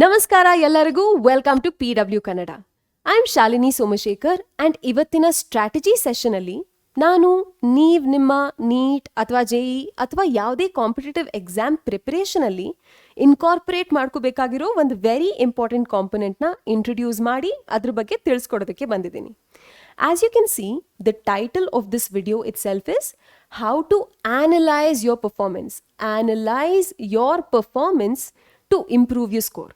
ನಮಸ್ಕಾರ ಎಲ್ಲರಿಗೂ, welcome to PW Kannada. I am Shalini Somashekar and ಇವತ್ತಿನ ಸ್ಟ್ರಾಟಜಿ ಸೆಷನ್ ಅಲ್ಲಿ ನಾನು ನಿಮ್ಮ ನೀಟ್ ಅಥವಾ JEE ಅಥವಾ ಯಾವುದೇ ಕಾಂಪಿಟೇಟಿವ್ ಎಕ್ಸಾಮ್ ಪ್ರಿಪರೇಷನ್ ಅಲ್ಲಿ ಇನ್ಕಾರ್ಪೊರೇಟ್ ಮಾಡ್ಕೋಬೇಕಾಗಿರೋ ಒಂದು ವೆರಿ ಇಂಪಾರ್ಟೆಂಟ್ ಕಾಂಪೊನೆಂಟ್ನ ಇಂಟ್ರೊಡ್ಯೂಸ್ ಮಾಡಿ ಅದ್ರ ಬಗ್ಗೆ ತಿಳಿಸ್ಕೊಡೋದಕ್ಕೆ ಬಂದಿದ್ದೀನಿ. As you can see, the title of this video itself is How to Analyze Your Performance. Analyze your performance to improve your score.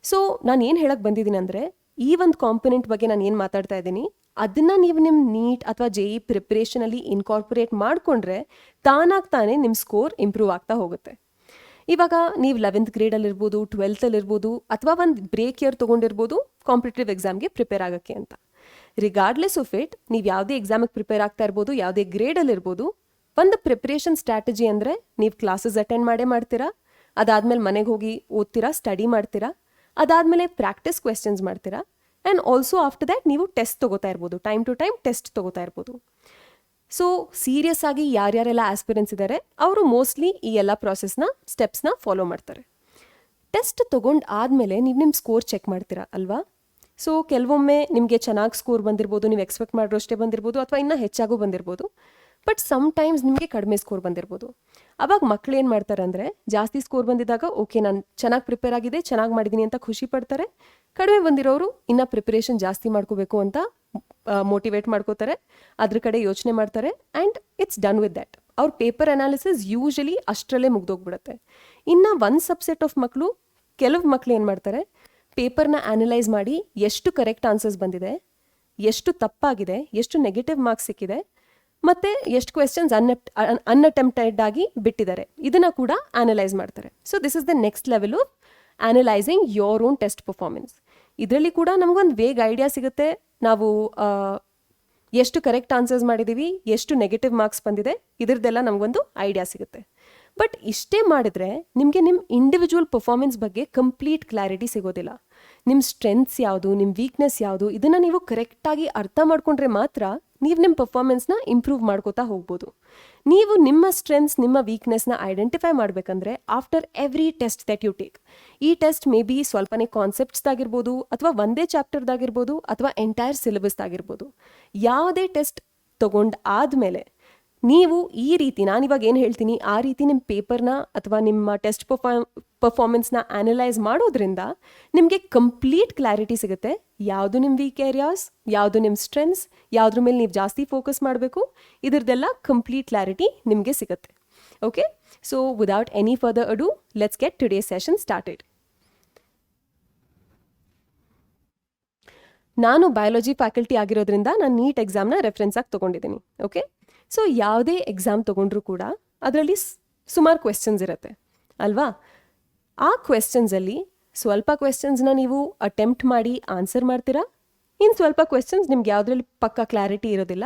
So ನಾನು ಏನು ಹೇಳಕ್ಕೆ ಬಂದಿದ್ದೀನಿ ಅಂದರೆ, ಈ ಒಂದು ಕಾಂಪೊನೆಂಟ್ ಬಗ್ಗೆ ನಾನು ಏನು ಮಾತಾಡ್ತಾ ಇದ್ದೀನಿ ಅದನ್ನು ನೀವು ನಿಮ್ಮ ನೀಟ್ ಅಥವಾ JEE ಪ್ರಿಪ್ರೇಷನಲ್ಲಿ ಇನ್ಕಾರ್ಪೊರೇಟ್ ಮಾಡಿಕೊಂಡ್ರೆ ತಾನಾಗ್ತಾನೆ ನಿಮ್ಮ ಸ್ಕೋರ್ ಇಂಪ್ರೂವ್ ಆಗ್ತಾ ಹೋಗುತ್ತೆ. ಇವಾಗ ನೀವು 11th ಗ್ರೇಡಲ್ಲಿರ್ಬೋದು, 12th ಅಥವಾ ಒಂದು ಬ್ರೇಕ್ ಇಯರ್ ತೊಗೊಂಡಿರ್ಬೋದು ಕಾಂಪಿಟೇಟಿವ್ ಎಕ್ಸಾಮ್ಗೆ ಪ್ರಿಪೇರ್ ಆಗೋಕ್ಕೆ ಅಂತ. ರಿಗಾರ್ಡ್ಲೆಸ್ ಆಫ್ ಇಟ್, ನೀವು ಯಾವುದೇ ಎಕ್ಸಾಮಿಗೆ ಪ್ರಿಪೇರ್ ಆಗ್ತಾ ಇರ್ಬೋದು, ಯಾವುದೇ ಗ್ರೇಡಲ್ಲಿರ್ಬೋದು, ಒಂದು ಪ್ರಿಪ್ರೇಷನ್ ಸ್ಟ್ರಾಟಜಿ ಅಂದರೆ ನೀವು ಕ್ಲಾಸಸ್ ಅಟೆಂಡ್ ಮಾಡ್ತೀರಾ, ಅದಾದಮೇಲೆ ಮನೆಗೆ ಹೋಗಿ ಓದ್ತೀರಾ, ಸ್ಟಡಿ ಮಾಡ್ತೀರಾ, ಅದಾದಮೇಲೆ ಪ್ರಾಕ್ಟೀಸ್ ಕ್ವೆಶ್ಚನ್ಸ್ ಮಾಡ್ತೀರಾ, ಆ್ಯಂಡ್ ಆಲ್ಸೋ ಆಫ್ಟರ್ ದ್ಯಾಟ್ ನೀವು ಟೆಸ್ಟ್ ತೊಗೋತಾ ಇರ್ಬೋದು, ಟೈಮ್ ಟು ಟೈಮ್ ಟೆಸ್ಟ್ ತೊಗೋತಾ ಇರ್ಬೋದು. ಸೊ ಸೀರಿಯಸ್ ಆಗಿ ಯಾರ್ಯಾರೆಲ್ಲ ಆಸ್ಪಿರೆನ್ಸ್ ಇದ್ದಾರೆ ಅವರು ಮೋಸ್ಟ್ಲಿ ಈ ಎಲ್ಲ ಪ್ರಾಸೆಸ್ನ ಸ್ಟೆಪ್ಸ್ನ ಫಾಲೋ ಮಾಡ್ತಾರೆ. ಟೆಸ್ಟ್ ತೊಗೊಂಡು ಆದಮೇಲೆ ನೀವು ನಿಮ್ಮ ಸ್ಕೋರ್ ಚೆಕ್ ಮಾಡ್ತೀರಾ ಅಲ್ವಾ? ಸೊ ಕೆಲವೊಮ್ಮೆ ನಿಮಗೆ ಚೆನ್ನಾಗಿ ಸ್ಕೋರ್ ಬಂದಿರ್ಬೋದು, ನೀವು ಎಕ್ಸ್ಪೆಕ್ಟ್ ಮಾಡಿರೋಷ್ಟೇ ಬಂದಿರ್ಬೋದು, ಅಥವಾ ಇನ್ನೂ ಹೆಚ್ಚಾಗೂ ಬಂದಿರ್ಬೋದು. ಬಟ್ ಸಮ್ಟೈಮ್ಸ್ ನಿಮಗೆ ಕಡಿಮೆ ಸ್ಕೋರ್ ಬಂದಿರ್ಬೋದು. ಅವಾಗ ಮಕ್ಳು ಏನು ಮಾಡ್ತಾರೆ ಅಂದರೆ, ಜಾಸ್ತಿ ಸ್ಕೋರ್ ಬಂದಿದ್ದಾಗ ಓಕೆ ನಾನು ಚೆನ್ನಾಗಿ ಪ್ರಿಪೇರ್ ಆಗಿದೆ, ಚೆನ್ನಾಗಿ ಮಾಡಿದ್ದೀನಿ ಅಂತ ಖುಷಿ ಪಡ್ತಾರೆ. ಕಡಿಮೆ ಬಂದಿರೋರು ಇನ್ನೂ ಪ್ರಿಪರೇಷನ್ ಜಾಸ್ತಿ ಮಾಡ್ಕೋಬೇಕು ಅಂತ ಮೋಟಿವೇಟ್ ಮಾಡ್ಕೋತಾರೆ, ಅದ್ರ ಕಡೆ ಯೋಚನೆ ಮಾಡ್ತಾರೆ, and it's done with that. ಅವ್ರ ಪೇಪರ್ ಅನಾಲಿಸಿಸ್ ಯೂಶಲಿ ಅಷ್ಟರಲ್ಲೇ ಮುಗ್ದೋಗ್ಬಿಡುತ್ತೆ. ಇನ್ನು ಒಂದು ಸಬ್ಸೆಟ್ ಆಫ್ ಮಕ್ಕಳು, ಕೆಲವು ಮಕ್ಕಳು ಏನು ಮಾಡ್ತಾರೆ, ಪೇಪರ್ನ ಆನಲೈಸ್ ಮಾಡಿ ಎಷ್ಟು ಕರೆಕ್ಟ್ ಆನ್ಸರ್ಸ್ ಬಂದಿದೆ, ಎಷ್ಟು ತಪ್ಪಾಗಿದೆ, ಎಷ್ಟು ನೆಗೆಟಿವ್ ಮಾರ್ಕ್ಸ್ ಸಿಕ್ಕಿದೆ, ಮತ್ತು ಎಷ್ಟು ಕ್ವೆಶ್ಚನ್ಸ್ ಅನ್ಅಟೆಂಪ್ಟೆಡ್ ಆಗಿ ಬಿಟ್ಟಿದ್ದಾರೆ, ಇದನ್ನು ಕೂಡ ಆನಲೈಸ್ ಮಾಡ್ತಾರೆ. So this is the next level of analysing your own test performance. ಇದರಲ್ಲಿ ಕೂಡ ನಮಗೊಂದು ವೇಗ್ ಐಡಿಯಾ ಸಿಗುತ್ತೆ, ನಾವು ಎಷ್ಟು ಕರೆಕ್ಟ್ ಆನ್ಸರ್ಸ್ ಮಾಡಿದ್ದೀವಿ, ಎಷ್ಟು ನೆಗೆಟಿವ್ ಮಾರ್ಕ್ಸ್ ಬಂದಿದೆ, ಇದರದ್ದೆಲ್ಲ ನಮಗೊಂದು ಐಡಿಯಾ ಸಿಗುತ್ತೆ. ಬಟ್ ಇಷ್ಟೇ ಮಾಡಿದ್ರೆ ನಿಮಗೆ ನಿಮ್ಮ ಇಂಡಿವಿಜುವಲ್ ಪರ್ಫಾರ್ಮೆನ್ಸ್ ಬಗ್ಗೆ ಕಂಪ್ಲೀಟ್ ಕ್ಲಾರಿಟಿ ಸಿಗೋದಿಲ್ಲ. ನಿಮ್ಮ ಸ್ಟ್ರೆಂತ್ಸ್ ಯಾವುದು, ನಿಮ್ಮ ವೀಕ್ನೆಸ್ ಯಾವುದು, ಇದನ್ನು ನೀವು ಕರೆಕ್ಟಾಗಿ ಅರ್ಥ ಮಾಡ್ಕೊಂಡ್ರೆ ಮಾತ್ರ ನೀವು ನಿಮ್ಮ ಪರ್ಫಾರ್ಮೆನ್ಸ್ನ ಇಂಪ್ರೂವ್ ಮಾಡ್ಕೋತಾ ಹೋಗ್ಬೋದು. ನೀವು ನಿಮ್ಮ ಸ್ಟ್ರೆಂತ್ಸ್, ನಿಮ್ಮ ವೀಕ್ನೆಸ್ನ ಐಡೆಂಟಿಫೈ ಮಾಡಬೇಕಂದ್ರೆ after every test that you take, ಈ ಟೆಸ್ಟ್ ಮೇ ಬಿ ಸ್ವಲ್ಪನೇ ಕಾನ್ಸೆಪ್ಟ್ಸ್ದಾಗಿರ್ಬೋದು, ಅಥವಾ ಒಂದೇ ಚಾಪ್ಟರ್ದಾಗಿರ್ಬೋದು, ಅಥವಾ ಎಂಟೈರ್ ಸಿಲೆಬಸ್ದಾಗಿರ್ಬೋದು. ಯಾವುದೇ ಟೆಸ್ಟ್ ತೊಗೊಂಡು ಆದಮೇಲೆ ನೀವು ಈ ರೀತಿ, ನಾನಿವಾಗ ಏನು ಹೇಳ್ತೀನಿ ಆ ರೀತಿ ನಿಮ್ಮ ಪೇಪರ್ನ ಅಥವಾ ನಿಮ್ಮ ಟೆಸ್ಟ್ ಪರ್ಫಾರ್ಮೆನ್ಸ್ನ ಆನಲೈಸ್ ಮಾಡೋದ್ರಿಂದ ನಿಮಗೆ ಕಂಪ್ಲೀಟ್ ಕ್ಲಾರಿಟಿ ಸಿಗುತ್ತೆ. ಯಾವುದು ನಿಮ್ಮ ವೀಕ್ ಏರಿಯಾಸ್, ಯಾವುದು ನಿಮ್ಮ ಸ್ಟ್ರೆಂತ್ಸ್, ಯಾವುದ್ರ ಮೇಲೆ ನೀವು ಜಾಸ್ತಿ ಫೋಕಸ್ ಮಾಡಬೇಕು, ಇದ್ರದ್ದೆಲ್ಲ ಕಂಪ್ಲೀಟ್ ಕ್ಲಾರಿಟಿ ನಿಮಗೆ ಸಿಗುತ್ತೆ. Okay, so without any further ado let's get today's session started. ನಾನು ಬಯಾಲಜಿ ಫ್ಯಾಕಲ್ಟಿ ಆಗಿರೋದ್ರಿಂದ ನಾನು ನೀಟ್ ಎಕ್ಸಾಮ್ನ ರೆಫರೆನ್ಸ್ ಆಗಿ ತೊಗೊಂಡಿದ್ದೀನಿ. ಓಕೆ, ಸೊ ಯಾವುದೇ ಎಕ್ಸಾಮ್ ತೊಗೊಂಡ್ರೂ ಕೂಡ ಅದರಲ್ಲಿ ಸುಮಾರು ಕ್ವೆಶ್ಚನ್ಸ್ ಇರುತ್ತೆ ಅಲ್ವಾ? ಆ ಕ್ವೆಶ್ಚನ್ಸಲ್ಲಿ ಸ್ವಲ್ಪ ಕ್ವೆಶ್ಚನ್ಸ್ನ ನೀವು ಅಟೆಂಪ್ಟ್ ಮಾಡಿ ಆನ್ಸರ್ ಮಾಡ್ತೀರಾ, ಇನ್ನು ಸ್ವಲ್ಪ ಕ್ವೆಶ್ಚನ್ಸ್ ನಿಮ್ಗೆ ಯಾವುದ್ರಲ್ಲಿ ಪಕ್ಕ ಕ್ಲಾರಿಟಿ ಇರೋದಿಲ್ಲ,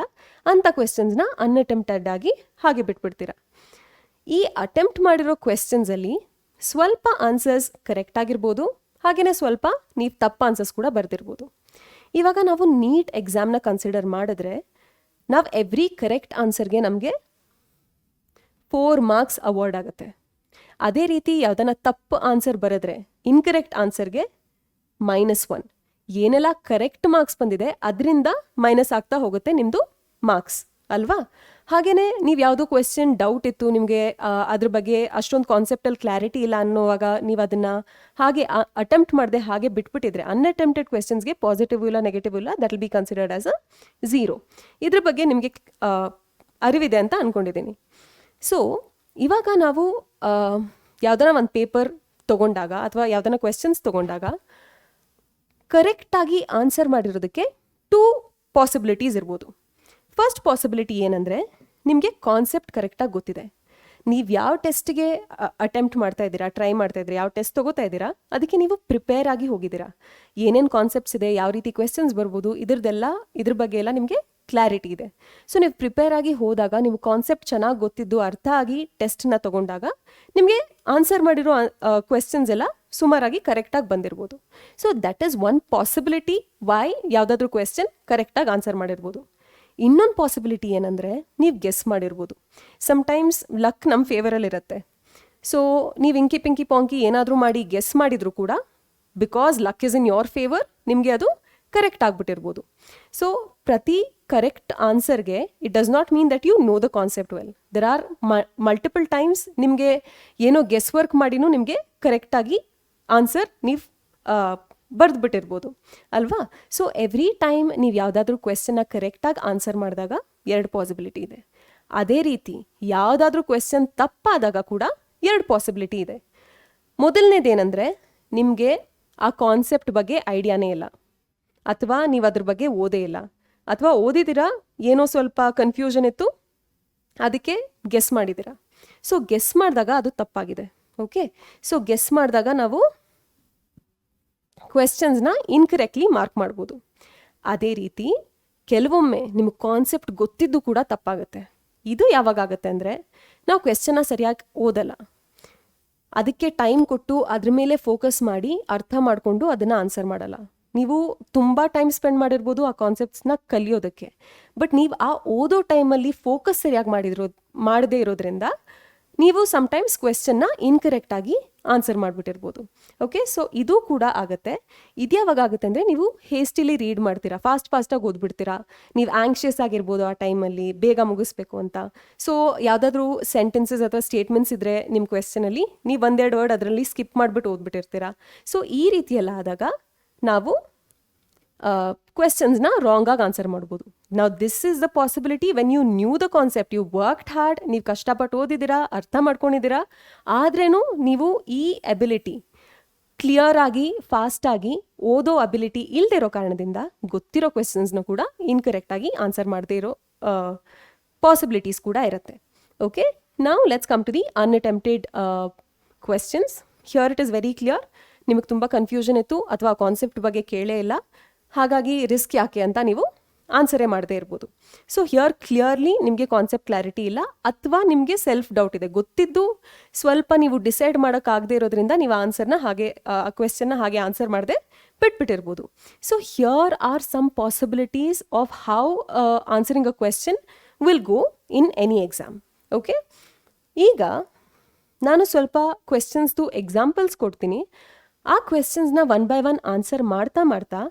ಅಂಥ ಕ್ವೆಶ್ಚನ್ಸ್ನ ಅನ್ಅಟೆಂಪ್ಟೆಡ್ ಆಗಿ ಹಾಗೆ ಬಿಟ್ಬಿಡ್ತೀರಾ. ಈ ಅಟೆಂಪ್ಟ್ ಮಾಡಿರೋ ಕ್ವೆಶ್ಚನ್ಸಲ್ಲಿ ಸ್ವಲ್ಪ ಆನ್ಸರ್ಸ್ ಕರೆಕ್ಟ್ ಆಗಿರ್ಬೋದು, ಹಾಗೆಯೇ ಸ್ವಲ್ಪ ನೀವು ತಪ್ಪು ಆನ್ಸರ್ಸ್ ಕೂಡ ಬರ್ದಿರ್ಬೋದು. ಇವಾಗ ನಾವು ನೀಟ್ ಎಕ್ಸಾಮ್ನ ಕನ್ಸಿಡರ್ ಮಾಡಿದ್ರೆ ನಾವು ಎವ್ರಿ ಕರೆಕ್ಟ್ ಆನ್ಸರ್ಗೆ ನಮಗೆ 4 ಮಾರ್ಕ್ಸ್ ಅವಾರ್ಡ್ ಆಗುತ್ತೆ. ಅದೇ ರೀತಿ ಯಾವುದನ್ನ ತಪ್ಪು ಆನ್ಸರ್ ಬರೆದ್ರೆ ಇನ್ಕರೆಕ್ಟ್ ಆನ್ಸರ್ಗೆ -1. ಏನೆಲ್ಲ ಕರೆಕ್ಟ್ ಮಾರ್ಕ್ಸ್ ಬಂದಿದೆ ಅದರಿಂದ ಮೈನಸ್ ಆಗ್ತಾ ಹೋಗುತ್ತೆ ನಿಮ್ಮದು ಮಾರ್ಕ್ಸ್ ಅಲ್ವಾ? ಹಾಗೆಯೇ ನೀವು ಯಾವುದೋ ಕ್ವೆಶ್ಚನ್ ಡೌಟ್ ಇತ್ತು, ನಿಮಗೆ ಅದ್ರ ಬಗ್ಗೆ ಅಷ್ಟೊಂದು ಕಾನ್ಸೆಪ್ಟಲ್ಲಿ ಕ್ಲಾರಿಟಿ ಇಲ್ಲ ಅನ್ನೋವಾಗ ನೀವು ಅದನ್ನು ಹಾಗೆ ಅಟೆಂಪ್ಟ್ ಮಾಡದೆ ಹಾಗೆ ಬಿಟ್ಬಿಟ್ಟಿದ್ರೆ, ಅನ್ಅಟೆಂಪ್ಟೆಡ್ ಕ್ವೆಶ್ಚನ್ಸ್ಗೆ ಪಾಸಿಟಿವ್ ಇಲ್ಲ ನೆಗೆಟಿವ್ ಇಲ್ಲ, that will be considered as a 0. ಇದ್ರ ಬಗ್ಗೆ ನಿಮಗೆ ಅರಿವಿದೆ ಅಂತ ಅಂದ್ಕೊಂಡಿದ್ದೀನಿ. ಸೊ ಇವಾಗ ನಾವು ಯಾವ್ದಾರ ಒಂದು ಪೇಪರ್ ತೊಗೊಂಡಾಗ ಅಥವಾ ಯಾವ್ದಾರ ಕ್ವೆಶ್ಚನ್ಸ್ ತೊಗೊಂಡಾಗ ಕರೆಕ್ಟಾಗಿ ಆನ್ಸರ್ ಮಾಡಿರೋದಕ್ಕೆ 2 ಪಾಸಿಬಿಲಿಟೀಸ್ ಇರ್ಬೋದು. ಫಸ್ಟ್ ಪಾಸಿಬಿಲಿಟಿ ಏನಂದರೆ, ನಿಮಗೆ ಕಾನ್ಸೆಪ್ಟ್ ಕರೆಕ್ಟಾಗಿ ಗೊತ್ತಿದೆ, ನೀವು ಯಾವ ಟೆಸ್ಟ್ಗೆ ಅಟೆಂಪ್ಟ್ ಮಾಡ್ತಾ ಇದ್ದೀರಾ, ಟ್ರೈ ಮಾಡ್ತಾ ಇದ್ದೀರಾ, ಯಾವ ಟೆಸ್ಟ್ ತೊಗೋತಾ ಇದ್ದೀರಾ, ಅದಕ್ಕೆ ನೀವು ಪ್ರಿಪೇರ್ ಆಗಿ ಹೋಗಿದ್ದೀರಾ, ಏನೇನು ಕಾನ್ಸೆಪ್ಟ್ಸ್ ಇದೆ, ಯಾವ ರೀತಿ ಕ್ವೆಶ್ಚನ್ಸ್ ಬರ್ಬೋದು, ಇದ್ರ ಬಗ್ಗೆ ಎಲ್ಲ ನಿಮಗೆ ಕ್ಲಾರಿಟಿ ಇದೆ. ಸೊ ನೀವು ಪ್ರಿಪೇರ್ ಆಗಿ ಹೋದಾಗ, ನೀವು ಕಾನ್ಸೆಪ್ಟ್ ಚೆನ್ನಾಗಿ ಗೊತ್ತಿದ್ದು ಅರ್ಥ ಆಗಿ ಟೆಸ್ಟ್ನ ತೊಗೊಂಡಾಗ ನಿಮಗೆ ಆನ್ಸರ್ ಮಾಡಿರೋ ಕ್ವೆಶ್ಚನ್ಸ್ ಎಲ್ಲ ಸುಮಾರಾಗಿ ಕರೆಕ್ಟಾಗಿ ಬಂದಿರ್ಬೋದು. So that is one possibility why ಯಾವುದಾದ್ರೂ ಕ್ವೆಶ್ಚನ್ ಕರೆಕ್ಟಾಗಿ ಆನ್ಸರ್ ಮಾಡಿರ್ಬೋದು. ಇನ್ನೊಂದು ಪಾಸಿಬಿಲಿಟಿ ಏನಂದರೆ, ನೀವು ಗೆಸ್ ಮಾಡಿರ್ಬೋದು. ಸಮ್ಟೈಮ್ಸ್ ಲಕ್ ನಮ್ಮ ಫೇವರಲ್ಲಿರುತ್ತೆ. ಸೊ ನೀವು ಇಂಕಿ ಪಿಂಕಿ ಪಾಂಕಿ ಏನಾದರೂ ಮಾಡಿ ಗೆಸ್ ಮಾಡಿದರೂ ಕೂಡ because luck is in your favour ನಿಮಗೆ ಅದು ಕರೆಕ್ಟ್ ಆಗಿಬಿಟ್ಟಿರ್ಬೋದು. ಸೊ ಪ್ರತಿ ಕರೆಕ್ಟ್ ಆನ್ಸರ್ಗೆ it does not mean that you know the concept well. There are multiple times ನಿಮಗೆ ಏನೋ ಗೆಸ್ ವರ್ಕ್ ಮಾಡಿನೂ ನಿಮಗೆ ಕರೆಕ್ಟಾಗಿ ಆನ್ಸರ್ ನೀವು ಬರೆದ್ಬಿಟ್ಟಿರ್ಬೋದು ಅಲ್ವಾ. ಸೊ ಎವ್ರಿ ಟೈಮ್ ನೀವು ಯಾವುದಾದ್ರೂ ಕ್ವೆಶ್ಚನ್ನ ಕರೆಕ್ಟಾಗಿ ಆನ್ಸರ್ ಮಾಡಿದಾಗ 2 ಪಾಸಿಬಿಲಿಟಿ ಇದೆ. ಅದೇ ರೀತಿ ಯಾವುದಾದ್ರೂ ಕ್ವೆಶ್ಚನ್ ತಪ್ಪಾದಾಗ ಕೂಡ 2 ಪಾಸಿಬಿಲಿಟಿ ಇದೆ. ಮೊದಲನೇದೇನೆಂದರೆ ನಿಮಗೆ ಆ ಕಾನ್ಸೆಪ್ಟ್ ಬಗ್ಗೆ ಐಡಿಯಾನೇ ಇಲ್ಲ, ಅಥವಾ ನೀವು ಅದ್ರ ಬಗ್ಗೆ ಓದೇ ಇಲ್ಲ, ಅಥವಾ ಓದಿದ್ದೀರಾ ಏನೋ ಸ್ವಲ್ಪ ಕನ್ಫ್ಯೂಷನ್ ಇತ್ತು ಅದಕ್ಕೆ ಗೆಸ್ ಮಾಡಿದ್ದೀರಾ. ಸೊ ಗೆಸ್ ಮಾಡಿದಾಗ ಅದು ತಪ್ಪಾಗಿದೆ. ಓಕೆ, ಸೊ ಗೆಸ್ ಮಾಡಿದಾಗ ನಾವು ಕ್ವೆಶ್ಚನ್ಸ್ನ ಇನ್ಕರೆಕ್ಟ್ಲಿ ಮಾರ್ಕ್ ಮಾಡ್ಬೋದು. ಅದೇ ರೀತಿ ಕೆಲವೊಮ್ಮೆ ನಿಮಗೆ ಕಾನ್ಸೆಪ್ಟ್ ಗೊತ್ತಿದ್ದು ಕೂಡ ತಪ್ಪಾಗುತ್ತೆ. ಇದು ಯಾವಾಗ ಆಗುತ್ತೆ ಅಂದರೆ ನಾವು ಕ್ವೆಶ್ಚನ್ನ ಸರಿಯಾಗಿ ಓದಲ್ಲ, ಅದಕ್ಕೆ ಟೈಮ್ ಕೊಟ್ಟು ಅದ್ರ ಮೇಲೆ ಫೋಕಸ್ ಮಾಡಿ ಅರ್ಥ ಮಾಡಿಕೊಂಡು ಅದನ್ನು ಆನ್ಸರ್ ಮಾಡಲ್ಲ. ನೀವು ತುಂಬ ಟೈಮ್ ಸ್ಪೆಂಡ್ ಮಾಡಿರ್ಬೋದು ಆ ಕಾನ್ಸೆಪ್ಟ್ಸ್ನ ಕಲಿಯೋದಕ್ಕೆ, ಬಟ್ ನೀವು ಆ ಓದೋ ಟೈಮಲ್ಲಿ ಫೋಕಸ್ ಸರಿಯಾಗಿ ಮಾಡದೇ ಇರೋದ್ರಿಂದ ನೀವು ಸಮ್ಟೈಮ್ಸ್ ಕ್ವೆಶ್ಚನ್ನ ಇನ್ಕರೆಕ್ಟಾಗಿ ಆನ್ಸರ್ ಮಾಡಿಬಿಟ್ಟಿರ್ಬೋದು. ಓಕೆ, ಸೊ ಇದು ಕೂಡ ಆಗುತ್ತೆ. ಇದು ಯಾವಾಗ ಆಗುತ್ತೆ ಅಂದರೆ ನೀವು ಹೇಸ್ಟಿಲಿ ರೀಡ್ ಮಾಡ್ತೀರಾ, ಫಾಸ್ಟಾಗಿ ಓದ್ಬಿಡ್ತೀರಾ, ನೀವು ಆ್ಯಂಕ್ಷಿಯಸ್ ಆಗಿರ್ಬೋದು ಆ ಟೈಮಲ್ಲಿ ಬೇಗ ಮುಗಿಸ್ಬೇಕು ಅಂತ. ಸೊ ಯಾವುದಾದ್ರೂ ಸೆಂಟೆನ್ಸಸ್ ಅಥವಾ ಸ್ಟೇಟ್ಮೆಂಟ್ಸ್ ಇದ್ದರೆ ನಿಮ್ಮ ಕ್ವೆಶ್ಚನಲ್ಲಿ ನೀವು 1-2 ವರ್ಡ್ ಅದರಲ್ಲಿ ಸ್ಕಿಪ್ ಮಾಡಿಬಿಟ್ಟು ಓದ್ಬಿಟ್ಟಿರ್ತೀರಾ. ಸೊ ಈ ರೀತಿಯೆಲ್ಲ ಆದಾಗ ನಾವು ಕ್ವೆಶ್ಚನ್ಸ್ನ ರಾಂಗಾಗಿ ಆನ್ಸರ್ ಮಾಡ್ಬೋದು. ನಾವು this is the possibility when you knew the concept, you worked hard, ನೀವು ಕಷ್ಟಪಟ್ಟು ಓದಿದ್ದೀರಾ, ಅರ್ಥ ಮಾಡ್ಕೊಂಡಿದ್ದೀರಾ, ಆದ್ರೂ ನೀವು ಈ ಎಬಿಲಿಟಿ ಕ್ಲಿಯರ್ ಆಗಿ ಫಾಸ್ಟಾಗಿ ಓದೋ ಅಬಿಲಿಟಿ ಇಲ್ಲದೆ ಇರೋ ಕಾರಣದಿಂದ ಗೊತ್ತಿರೋ ಕ್ವೆಶ್ಚನ್ಸ್ನ ಕೂಡ ಇನ್ಕರೆಕ್ಟಾಗಿ ಆನ್ಸರ್ ಮಾಡದೇ ಇರೋ ಪಾಸಿಬಿಲಿಟೀಸ್ ಕೂಡ ಇರುತ್ತೆ. Okay, now let's come to the unattempted questions. Here it is very clear. ನಿಮಗೆ ತುಂಬ ಕನ್ಫ್ಯೂಷನ್ ಇತ್ತು ಅಥವಾ ಕಾನ್ಸೆಪ್ಟ್ ಬಗ್ಗೆ ಕೇಳೇ ಇಲ್ಲ, ಹಾಗಾಗಿ ರಿಸ್ಕ್ ಯಾಕೆ ಅಂತ ನೀವು ಆನ್ಸರೇ ಮಾಡದೇ ಇರ್ಬೋದು. ಸೊ ಹಿಯರ್ ಕ್ಲಿಯರ್ಲಿ ನಿಮಗೆ ಕಾನ್ಸೆಪ್ಟ್ ಕ್ಲಾರಿಟಿ ಇಲ್ಲ, ಅಥವಾ ನಿಮಗೆ ಸೆಲ್ಫ್ ಡೌಟ್ ಇದೆ, ಗೊತ್ತಿದ್ದು ಸ್ವಲ್ಪ ನೀವು ಡಿಸೈಡ್ ಮಾಡೋಕ್ಕಾಗದೇ ಇರೋದ್ರಿಂದ ನೀವು ಆನ್ಸರ್ನ ಹಾಗೆ ಕ್ವೆಶ್ಚನ್ನ ಹಾಗೆ ಆನ್ಸರ್ ಮಾಡದೆ ಬಿಟ್ಬಿಟ್ಟಿರ್ಬೋದು. So here are some possibilities of how answering a question will go in any exam. Okay, ಈಗ ನಾನು ಸ್ವಲ್ಪ ಕ್ವೆಶ್ಚನ್ಸ್ದು ಎಕ್ಸಾಂಪಲ್ಸ್ ಕೊಡ್ತೀನಿ. ಆ ಕ್ವೆಶ್ಚನ್ಸ್ನ 1 by 1 ಆನ್ಸರ್ ಮಾಡ್ತಾ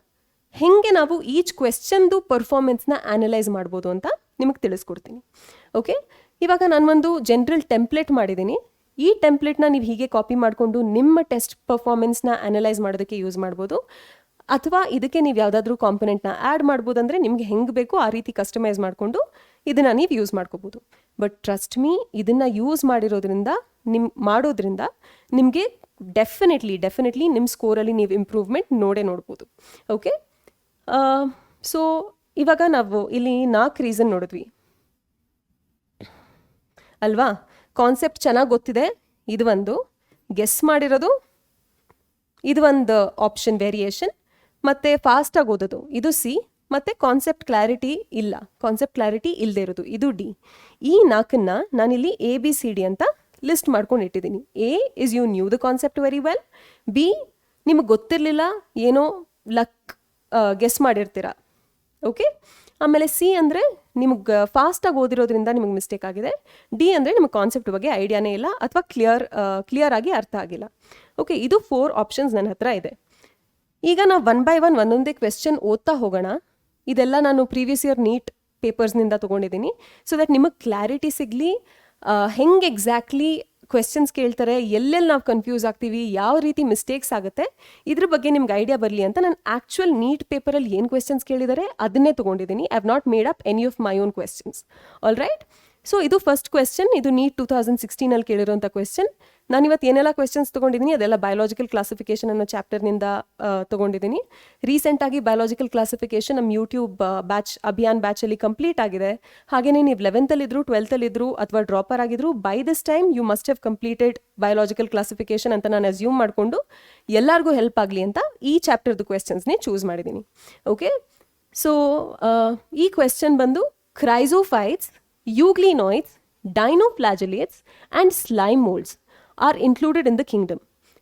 ಹೆಂಗೆ ನಾವು ಈಚ್ ಕ್ವೆಶ್ಚನ್ದು ಪರ್ಫಾರ್ಮೆನ್ಸ್ನ ಆ್ಯನಲೈಸ್ ಮಾಡ್ಬೋದು ಅಂತ ನಿಮಗೆ ತಿಳಿಸ್ಕೊಡ್ತೀನಿ. ಓಕೆ, ಇವಾಗ ನಾನು ಒಂದು ಜನರಲ್ ಟೆಂಪ್ಲೇಟ್ ಮಾಡಿದ್ದೀನಿ. ಈ ಟೆಂಪ್ಲೇಟ್ನ ನೀವು ಹೀಗೆ ಕಾಪಿ ಮಾಡಿಕೊಂಡು ನಿಮ್ಮ ಟೆಸ್ಟ್ ಪರ್ಫಾರ್ಮೆನ್ಸ್ನ ಆ್ಯನಲೈಸ್ ಮಾಡೋದಕ್ಕೆ ಯೂಸ್ ಮಾಡ್ಬೋದು, ಅಥವಾ ಇದಕ್ಕೆ ನೀವು ಯಾವುದಾದ್ರೂ ಕಾಂಪೊನೆಂಟ್ನ ಆ್ಯಡ್ ಮಾಡ್ಬೋದು. ಅಂದರೆ ನಿಮಗೆ ಹೆಂಗೆ ಬೇಕೋ ಆ ರೀತಿ ಕಸ್ಟಮೈಸ್ ಮಾಡಿಕೊಂಡು ಇದನ್ನು ನೀವು ಯೂಸ್ ಮಾಡ್ಕೋಬೋದು. ಬಟ್ ಟ್ರಸ್ಟ್ ಮೀ, ಇದನ್ನು ಯೂಸ್ ಮಾಡೋದ್ರಿಂದ ನಿಮಗೆ ಡೆಫಿನೆಟ್ಲಿ ನಿಮ್ಮ ಸ್ಕೋರಲ್ಲಿ ನೀವು ಇಂಪ್ರೂವ್ಮೆಂಟ್ ನೋಡ್ಬೋದು. ಓಕೆ, ಸೊ ಇವಾಗ ನಾವು ಇಲ್ಲಿ 4 ರೀಸನ್ ನೋಡಿದ್ವಿ ಅಲ್ವಾ. ಕಾನ್ಸೆಪ್ಟ್ ಚೆನ್ನಾಗಿ ಗೊತ್ತಿದೆ, ಇದು ಒಂದು. ಗೆಸ್ ಮಾಡಿರೋದು, ಇದು ಒಂದು ಆಪ್ಷನ್ ವೇರಿಯೇಷನ್. ಮತ್ತು ಫಾಸ್ಟಾಗಿ ಓದೋದು, ಇದು ಸಿ. ಮತ್ತು ಕಾನ್ಸೆಪ್ಟ್ ಕ್ಲಾರಿಟಿ ಇಲ್ಲದೆ ಇರೋದು, ಇದು ಡಿ. ಈ 4ನ್ನ ನಾನಿಲ್ಲಿ ABCD ಅಂತ ಲಿಸ್ಟ್ ಮಾಡ್ಕೊಂಡು ಇಟ್ಟಿದ್ದೀನಿ. A is you knew the concept very well. B ನಿಮಗೆ ಗೊತ್ತಿರಲಿಲ್ಲ, ಏನೋ ಲಕ್ ಗೆಸ್ ಮಾಡಿರ್ತೀರ. ಓಕೆ, ಆಮೇಲೆ C ಅಂದರೆ ನಿಮಗೆ ಫಾಸ್ಟಾಗಿ ಓದಿರೋದ್ರಿಂದ ನಿಮಗೆ ಮಿಸ್ಟೇಕ್ ಆಗಿದೆ. D ಅಂದರೆ ನಿಮಗೆ ಕಾನ್ಸೆಪ್ಟ್ ಬಗ್ಗೆ ಐಡಿಯಾನೇ ಇಲ್ಲ, ಅಥವಾ ಕ್ಲಿಯರ್ ಆಗಿ ಅರ್ಥ ಆಗಿಲ್ಲ. ಓಕೆ, ಇದು 4 ಆಪ್ಷನ್ಸ್ ನನ್ನ ಹತ್ರ ಇದೆ. ಈಗ ನಾವು 1 by 1 ಒಂದೊಂದೇ ಕ್ವೆಶ್ಚನ್ ಓದ್ತಾ ಹೋಗೋಣ. ಇದೆಲ್ಲ ನಾನು ಪ್ರೀವಿಯಸ್ ಇಯರ್ ನೀಟ್ ಪೇಪರ್ಸ್ನಿಂದ ತೊಗೊಂಡಿದ್ದೀನಿ, ಸೊ ದಟ್ ನಿಮಗೆ ಕ್ಲಾರಿಟಿ ಸಿಗಲಿ. ಹೆಂಗೆ ಎಕ್ಸಾಕ್ಟ್ಲಿ ಕ್ವೆಶ್ಚನ್ಸ್ ಕೇಳ್ತಾರೆ, ಎಲ್ಲೆಲ್ಲಿ ನಾವು ಕನ್ಫ್ಯೂಸ್ ಆಗ್ತೀವಿ, ಯಾವ ರೀತಿ ಮಿಸ್ಟೇಕ್ಸ್ ಆಗುತ್ತೆ, ಇದ್ರ ಬಗ್ಗೆ ನಿಮ್ಗೆ ಐಡಿಯಾ ಬರಲಿ ಅಂತ ನಾನು ಆ್ಯಕ್ಚುಯಲ್ ನೀಟ್ ಪೇಪರಲ್ಲಿ ಏನು ಕ್ವೆಶ್ಚನ್ಸ್ ಕೇಳಿದ್ದಾರೆ ಅದನ್ನೇ ತೊಗೊಂಡಿದ್ದೀನಿ. I have not made up any of my own questions. All right, so ಇದು ಫಸ್ಟ್ ಕ್ವೆಶ್ಚನ್. ಇದು ನೀಟ್ 2016 ಕೇಳಿರೋಂಥ ಕ್ವೆಶ್ಚನ್. ನಾನು ಇವತ್ತು ಏನೆಲ್ಲ ಕ್ವೆಶ್ಚನ್ಸ್ ತೊಗೊಂಡಿದ್ದೀನಿ ಅದೆಲ್ಲ ಬಯೋಲಾಜಿಕಲ್ ಕ್ಲಾಸಿಫಿಕೇಷನ್ ಅನ್ನೋ ಚಾಪ್ಟರ್ನಿಂದ ತೊಗೊಂಡಿದ್ದೀನಿ. ರೀಸೆಂಟಾಗಿ ಬಯೋಲಾಜಿಕಲ್ ಕ್ಲಾಸಿಫಿಕೇಷನ್ ನಮ್ಮ ಯೂಟ್ಯೂಬ್ ಅಭಿಯಾನ್ ಬ್ಯಾಚಲ್ಲಿ ಕಂಪ್ಲೀಟ್ ಆಗಿದೆ. ಹಾಗೆಯೇ ನೀವು 11th 12th ಅಥವಾ ಡ್ರಾಪರ್ ಆಗಿದ್ರು, by this time you must have completed biological classification ಅಂತ ನಾನು ಅಸ್ಯೂಮ್ ಮಾಡಿಕೊಂಡು ಎಲ್ಲರಿಗೂ ಹೆಲ್ಪ್ ಆಗಲಿ ಅಂತ ಈ ಚಾಪ್ಟರ್ದು ಕ್ವೆಶ್ಚನ್ಸ್ನೇ ಚೂಸ್ ಮಾಡಿದ್ದೀನಿ. ಓಕೆ, ಸೊ ಈ ಕ್ವೆಶ್ಚನ್ ಬಂದು chrysophytes, euglenoids, dinoflagellates and slime molds are included in the kingdom.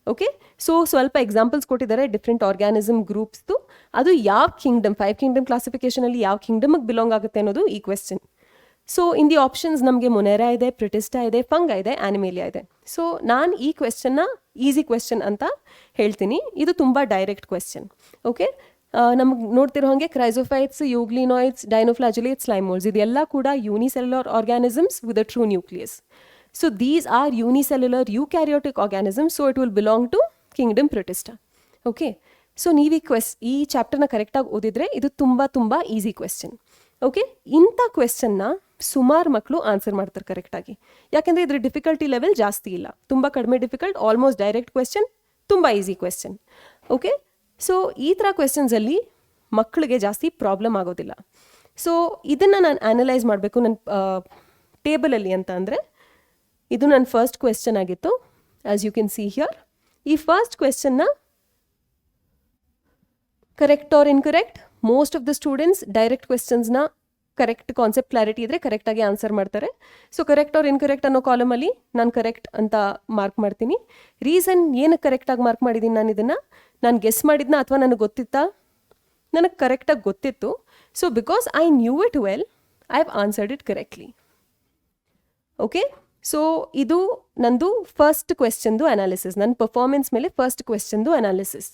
Okay, so ಸ್ವಲ್ಪ ಎಕ್ಸಾಂಪಲ್ಸ್ ಕೊಟ್ಟಿದ್ದಾರೆ ಡಿಫ್ರೆಂಟ್ ಆರ್ಗ್ಯಾನಿಸಮ್ ಗ್ರೂಪ್ಸ್ದು. ಅದು ಯಾವ ಕಿಂಗ್ಡಮ್, 5 ಕಿಂಗ್ಡಮ್ ಕ್ಲಾಸಿಫಿಕೇಷನಲ್ಲಿ ಯಾವ ಕಿಂಗ್ಡಮ್ಗೆ ಬಿಲಾಂಗ್ ಆಗುತ್ತೆ ಅನ್ನೋದು ಈ question. So in the options ನಮಗೆ ಮೊನೆರಾ ಇದೆ, ಪ್ರಿಟಿಸ್ಟಾ ಇದೆ, ಫಂಗಾ ಇದೆ, ಆನಿಮೇಲಿಯಾ ಇದೆ. ಸೊ ನಾನು ಈ ಕ್ವೆಶ್ಚನ್ನ ಈಸಿ ಕ್ವೆಶ್ಚನ್ ಅಂತ ಹೇಳ್ತೀನಿ. ಇದು ತುಂಬ ಡೈರೆಕ್ಟ್ ಕ್ವೆಶ್ಚನ್. ಓಕೆ, ನಮಗೆ ನೋಡ್ತಿರೋ ಹಾಗೆ ಕ್ರೈಸೋಫೈಟ್ಸ್, ಯೂಗ್ಲಿನಾಯ್ಡ್ಸ್, ಡೈನೋಫ್ಲಾಜುಲೇಟ್ಸ್, ಸ್ಲೈಮೋಲ್ಸ್ ಇದೆಲ್ಲ ಕೂಡ unicellular organisms with a true nucleus. So these are unicellular eukaryotic organisms, so it will belong to kingdom Protista. Okay, so ನೀವು ಈ ಚಾಪ್ಟರ್ನ ಕರೆಕ್ಟಾಗಿ ಓದಿದ್ರೆ ಇದು ತುಂಬ ತುಂಬ ಈಸಿ ಕ್ವೆಶ್ಚನ್. ಓಕೆ, ಇಂಥ ಕ್ವೆಶ್ಚನ್ನ ಸುಮಾರು ಮಕ್ಕಳು ಆನ್ಸರ್ ಮಾಡ್ತಾರೆ ಕರೆಕ್ಟಾಗಿ. ಯಾಕೆಂದರೆ ಇದ್ರ ಡಿಫಿಕಲ್ಟಿ ಲೆವೆಲ್ ಜಾಸ್ತಿ ಇಲ್ಲ, ತುಂಬ ಕಡಿಮೆ ಡಿಫಿಕಲ್ಟ್, ಆಲ್ಮೋಸ್ಟ್ ಡೈರೆಕ್ಟ್ ಕ್ವೆಶ್ಚನ್, ತುಂಬ ಈಸಿ ಕ್ವೆಶ್ಚನ್. ಓಕೆ, ಸೊ ಈ ಥರ ಕ್ವೆಶ್ಚನ್ಸಲ್ಲಿ ಮಕ್ಕಳಿಗೆ ಜಾಸ್ತಿ ಪ್ರಾಬ್ಲಮ್ ಆಗೋದಿಲ್ಲ. ಸೊ ಇದನ್ನು ನಾನು ಆ್ಯನಲೈಸ್ ಮಾಡಬೇಕು ನನ್ನ ಟೇಬಲಲ್ಲಿ ಅಂತ ಅಂದರೆ ಇದು ನನ್ನ ಫಸ್ಟ್ ಕ್ವೆಶ್ಚನ್ ಆಗಿತ್ತು. As you can see here, ಈ ಫಸ್ಟ್ ಕ್ವೆಶ್ಚನ್ನ correct or incorrect, most of the students direct ಕ್ವೆಶ್ಚನ್ಸ್ನ ಕರೆಕ್ಟ್ ಕಾನ್ಸೆಪ್ಟ್ ಕ್ಲಾರಿಟಿ ಇದ್ದರೆ ಕರೆಕ್ಟಾಗಿ ಆನ್ಸರ್ ಮಾಡ್ತಾರೆ. ಸೊ ಕರೆಕ್ಟ್ ಆರ್ ಇನ್ಕರೆಕ್ಟ್ ಅನ್ನೋ ಕಾಲಮಲ್ಲಿ ನಾನು ಕರೆಕ್ಟ್ ಅಂತ ಮಾರ್ಕ್ ಮಾಡ್ತೀನಿ. ರೀಸನ್ ಏನಕ್ಕೆ ಕರೆಕ್ಟಾಗಿ ಮಾರ್ಕ್ ಮಾಡಿದ್ದೀನಿ ನಾನು ಇದನ್ನು, ನಾನು ಗೆಸ್ ಮಾಡಿದ್ನ ಅಥವಾ ನನಗೆ ಗೊತ್ತಿತ್ತಾ? ನನಗೆ ಕರೆಕ್ಟಾಗಿ ಗೊತ್ತಿತ್ತು. So because I knew it well, I have answered it correctly. Okay, so ಇದು ನಂದು ಫಸ್ಟ್ ಕ್ವೆಶ್ಚನ್ದು ಅನಾಲಿಸಿಸ್, ನನ್ನ ಪರ್ಫಾರ್ಮೆನ್ಸ್ ಮೇಲೆ ಫಸ್ಟ್ ಕ್ವೆಶ್ಚನ್ದು ಅನಾಲಿಸಿಸ್.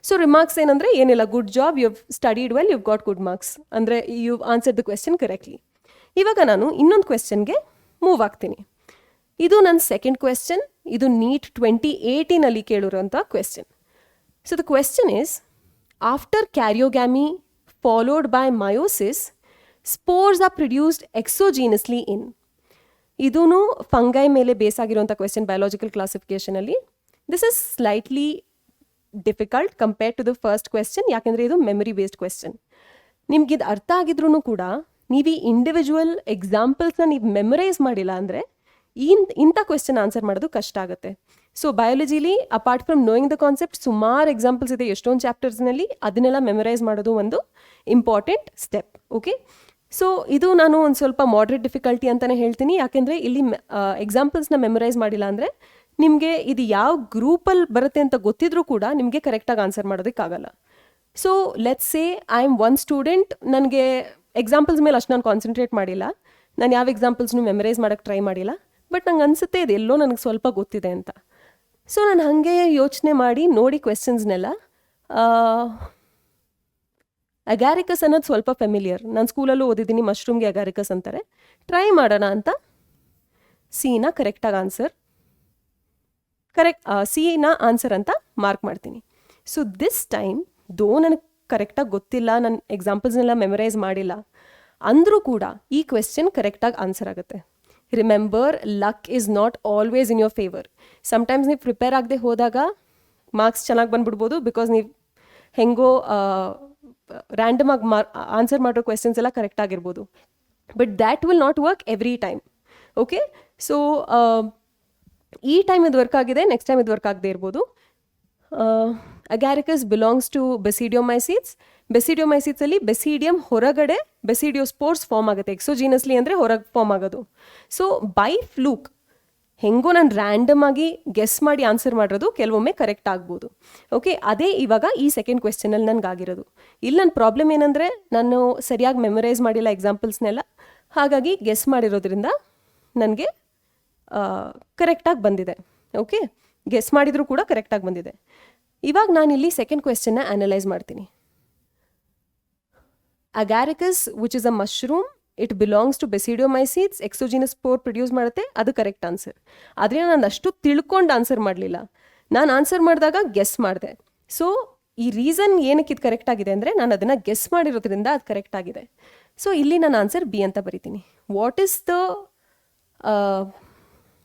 ಸೊ ರಿಮಾರ್ಕ್ಸ್ ಏನಂದರೆ ಏನಿಲ್ಲ, good job, you have studied well, you got good marks, ಅಂದರೆ you answer the question correctly. ಇವಾಗ ನಾನು ಇನ್ನೊಂದು ಕ್ವೆಶ್ಚನ್ಗೆ ಮೂವ್ ಆಗ್ತೀನಿ. ಇದು ನನ್ನ ಸೆಕೆಂಡ್ ಕ್ವೆಶ್ಚನ್. ಇದು ನೀಟ್ 2018 ಕೇಳಿರೋಂಥ question. So the question is, after karyogamy followed by meiosis, spores are produced exogenously in. ಇದೂ ಫಂಗೈ ಮೇಲೆ ಬೇಸ್ ಆಗಿರುವಂಥ ಕ್ವೆಶ್ಚನ್ ಬಯಾಲಜಿಕಲ್ ಕ್ಲಾಸಿಫಿಕೇಷನಲ್ಲಿ. This is slightly difficult compared to the first question, ಯಾಕೆಂದರೆ ಇದು memory based question. ನಿಮ್ಗೆ ಇದು ಅರ್ಥ ಆಗಿದ್ರೂ ಕೂಡ ನೀವು ಈ ಇಂಡಿವಿಜುವಲ್ ಎಕ್ಸಾಂಪಲ್ಸ್ನ ನೀವು ಮೆಮರೈಸ್ ಮಾಡಿಲ್ಲ ಅಂದರೆ ಇಂಥ ಕ್ವೆಶ್ಚನ್ ಆನ್ಸರ್ ಮಾಡೋದು ಕಷ್ಟ ಆಗುತ್ತೆ. ಸೊ ಬಯಾಲಜಿಲಿ apart from knowing the concept ಸುಮಾರು ಎಕ್ಸಾಂಪಲ್ಸ್ ಇದೆ ಎಷ್ಟೊಂದು ಚಾಪ್ಟರ್ಸ್ನಲ್ಲಿ, ಅದನ್ನೆಲ್ಲ ಮೆಮರೈಸ್ ಮಾಡೋದು ಒಂದು ಇಂಪಾರ್ಟೆಂಟ್ ಸ್ಟೆಪ್. ಓಕೆ, ಸೊ ಇದು ನಾನು ಒಂದು ಸ್ವಲ್ಪ ಮಾಡ್ರೇಟ್ ಡಿಫಿಕಲ್ಟಿ ಅಂತಲೇ ಹೇಳ್ತೀನಿ, ಯಾಕೆಂದರೆ ಇಲ್ಲಿ ಎಕ್ಸಾಂಪಲ್ಸ್ನ ಮೆಮರೈಸ್ ಮಾಡಿಲ್ಲ ಅಂದರೆ ನಿಮಗೆ ಇದು ಯಾವ ಗ್ರೂಪಲ್ಲಿ ಬರುತ್ತೆ ಅಂತ ಗೊತ್ತಿದ್ರೂ ಕೂಡ ನಿಮಗೆ ಕರೆಕ್ಟಾಗಿ ಆನ್ಸರ್ ಮಾಡೋದಕ್ಕಾಗಲ್ಲ. So let's say I am one student, ನನಗೆ ಎಕ್ಸಾಂಪಲ್ಸ್ ಮೇಲೆ ಅಷ್ಟು ನಾನು ಕಾನ್ಸಂಟ್ರೇಟ್ ಮಾಡಿಲ್ಲ, ನಾನು ಯಾವ ಎಕ್ಸಾಂಪಲ್ಸ್ನು ಮೆಮರೈಸ್ ಮಾಡೋಕ್ಕೆ ಟ್ರೈ ಮಾಡಿಲ್ಲ, ಬಟ್ ನಂಗೆ ಅನಿಸುತ್ತೆ ಇದೆಲ್ಲೋ ನನಗೆ ಸ್ವಲ್ಪ ಗೊತ್ತಿದೆ ಅಂತ. ಸೊ ನಾನು ಹಾಗೆ ಯೋಚನೆ ಮಾಡಿ ನೋಡಿ ಕ್ವೆಶ್ಚನ್ಸ್ನೆಲ್ಲ, ಅಗ್ಯಾರಿಕಸ್ ಅನ್ನೋದು ಸ್ವಲ್ಪ ಫೆಮಿಲಿಯರ್, ನಾನು ಸ್ಕೂಲಲ್ಲೂ ಓದಿದ್ದೀನಿ, ಮಶ್ರೂಮ್ಗೆ ಅಗ್ಯಾರಿಕಸ್ ಅಂತಾರೆ, ಟ್ರೈ ಮಾಡೋಣ ಅಂತ ಸಿನ ಕರೆಕ್ಟಾಗಿ ಆನ್ಸರ್, ಸಿನ ಆನ್ಸರ್ ಅಂತ ಮಾರ್ಕ್ ಮಾಡ್ತೀನಿ. ಸೊ ದಿಸ್ ಟೈಮ್ ದೋ ನನಗೆ ಕರೆಕ್ಟಾಗಿ ಗೊತ್ತಿಲ್ಲ, ನನ್ನ ಎಕ್ಸಾಂಪಲ್ಸ್ನೆಲ್ಲ ಮೆಮರೈಸ್ ಮಾಡಿಲ್ಲ ಅಂದರೂ ಕೂಡ ಈ ಕ್ವೆಶ್ಚನ್ ಕರೆಕ್ಟಾಗಿ ಆನ್ಸರ್ ಆಗುತ್ತೆ. Remember, luck is not always in your favour. Sometimes ನೀವು ಪ್ರಿಪೇರ್ ಆಗದೆ ಹೋದಾಗ ಮಾರ್ಕ್ಸ್ ಚೆನ್ನಾಗಿ ಬಂದ್ಬಿಡ್ಬೋದು, ಬಿಕಾಸ್ ನೀವು ಹೆಂಗೋ ರ್ಯಾಂಡಮ್ ಆಗಿ ಆನ್ಸರ್ ಮಾಡೋ ಕ್ವೆಶ್ಚನ್ಸ್ ಎಲ್ಲ ಕರೆಕ್ಟ್ ಆಗಿರ್ಬೋದು, but that will not work every time. Okay, so ಈ ಟೈಮ್ ಇದು ವರ್ಕ್ ಆಗಿದೆ, ನೆಕ್ಸ್ಟ್ ಟೈಮ್ ಇದು ವರ್ಕ್ ಆಗದೆ ಇರ್ಬೋದು. Agaricus belongs to basidiomycetes. ಬೆಸಿಡಿಯೋಮೈಸಿಟ್ಸಲ್ಲಿ ಬೆಸಿಡಿಯಂ ಹೊರಗಡೆ ಬೆಸಿಡಿಯೋಸ್ಪೋರ್ಸ್ ಫಾರ್ಮ್ ಆಗುತ್ತೆ, ಎಕ್ಸೋಜೀನಸ್ಲಿ ಅಂದರೆ ಹೊರಗೆ ಫಾರ್ಮ್ ಆಗೋದು. ಸೊ ಬೈ ಫ್ಲೂಕ್ ಹೆಂಗೋ ನಾನು ರ್ಯಾಂಡಮ್ ಆಗಿ ಗೆಸ್ ಮಾಡಿ ಆನ್ಸರ್ ಮಾಡಿರೋದು ಕೆಲವೊಮ್ಮೆ ಕರೆಕ್ಟ್ ಆಗ್ಬೋದು. ಓಕೆ, ಅದೇ ಇವಾಗ ಈ ಸೆಕೆಂಡ್ ಕ್ವೆಶ್ಚನಲ್ಲಿ ನನಗಾಗಿರೋದು. ಇಲ್ಲಿ ನನ್ನ ಪ್ರಾಬ್ಲಮ್ ಏನಂದರೆ ನಾನು ಸರಿಯಾಗಿ ಮೆಮರೈಸ್ ಮಾಡಿಲ್ಲ ಎಕ್ಸಾಂಪಲ್ಸ್ನೆಲ್ಲ, ಹಾಗಾಗಿ ಗೆಸ್ ಮಾಡಿರೋದ್ರಿಂದ ನನಗೆ ಕರೆಕ್ಟಾಗಿ ಬಂದಿದೆ. ಓಕೆ, ಗೆಸ್ ಮಾಡಿದರೂ ಕೂಡ ಕರೆಕ್ಟಾಗಿ ಬಂದಿದೆ. ಇವಾಗ ನಾನಿಲ್ಲಿ ಸೆಕೆಂಡ್ ಕ್ವೆಶ್ಚನ್ನ ಅನಲೈಸ್ ಮಾಡ್ತೀನಿ. Agaricus which is a mushroom, it belongs to basidiomycetes, exogenous spore produce ಮಾಡುತ್ತೆ, ಅದು ಕರೆಕ್ಟ್ ಆನ್ಸರ್. ಆದರೆ ನಾನು ಅಷ್ಟು ತಿಳ್ಕೊಂಡು ಆನ್ಸರ್ ಮಾಡಲಿಲ್ಲ, ನಾನು ಆನ್ಸರ್ ಮಾಡಿದಾಗ ಗೆಸ್ ಮಾಡಿದೆ. ಸೊ ಈ ರೀಸನ್ ಏನಕ್ಕೆ ಇದು ಕರೆಕ್ಟ್ ಆಗಿದೆ ಅಂದರೆ ನಾನು ಅದನ್ನು ಗೆಸ್ ಮಾಡಿರೋದ್ರಿಂದ ಅದು ಕರೆಕ್ಟ್ ಆಗಿದೆ. ಸೊ ಇಲ್ಲಿ ನಾನು ಆನ್ಸರ್ ಬಿ ಅಂತ ಬರಿತೀನಿ.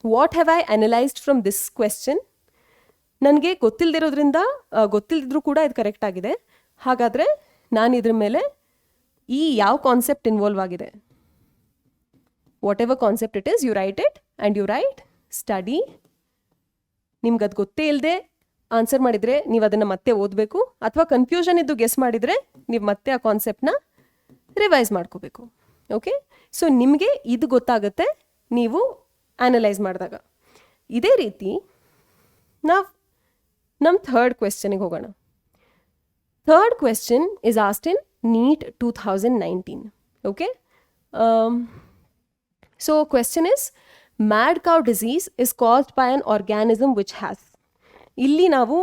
What have I analysed from this question? ನನಗೆ ಗೊತ್ತಿಲ್ಲದಿದ್ರೂ ಕೂಡ ಇದು ಕರೆಕ್ಟ್ ಆಗಿದೆ. ಹಾಗಾದರೆ ನಾನು ಇದ್ರ ಮೇಲೆ ಈ ಯಾವ ಕಾನ್ಸೆಪ್ಟ್ ಇನ್ವಾಲ್ವ್ ಆಗಿದೆ, whatever concept it is, you write it and you write study. ನಿಮ್ಗೆ ಅದು ಗೊತ್ತೇ ಇಲ್ಲದೆ ಆನ್ಸರ್ ಮಾಡಿದರೆ ನೀವು ಅದನ್ನು ಮತ್ತೆ ಓದಬೇಕು, ಅಥವಾ ಕನ್ಫ್ಯೂಷನ್ ಇದ್ದು ಗೆಸ್ ಮಾಡಿದರೆ ನೀವು ಮತ್ತೆ ಆ ಕಾನ್ಸೆಪ್ಟನ್ನ ರಿವೈಸ್ ಮಾಡ್ಕೋಬೇಕು. ಓಕೆ, ಸೊ ನಿಮಗೆ ಇದು ಗೊತ್ತಾಗುತ್ತೆ ನೀವು ಅನಲೈಸ್ ಮಾಡಿದಾಗ. ಇದೇ ರೀತಿ ನಾವು ನಮ್ಮ ಥರ್ಡ್ ಕ್ವೆಶ್ಚನಿಗೆ ಹೋಗೋಣ. Third question is asked in NEET 2019. Okay, so question is mad cow disease is caused by an organism which has. ಇಲ್ಲಿ ನಾವು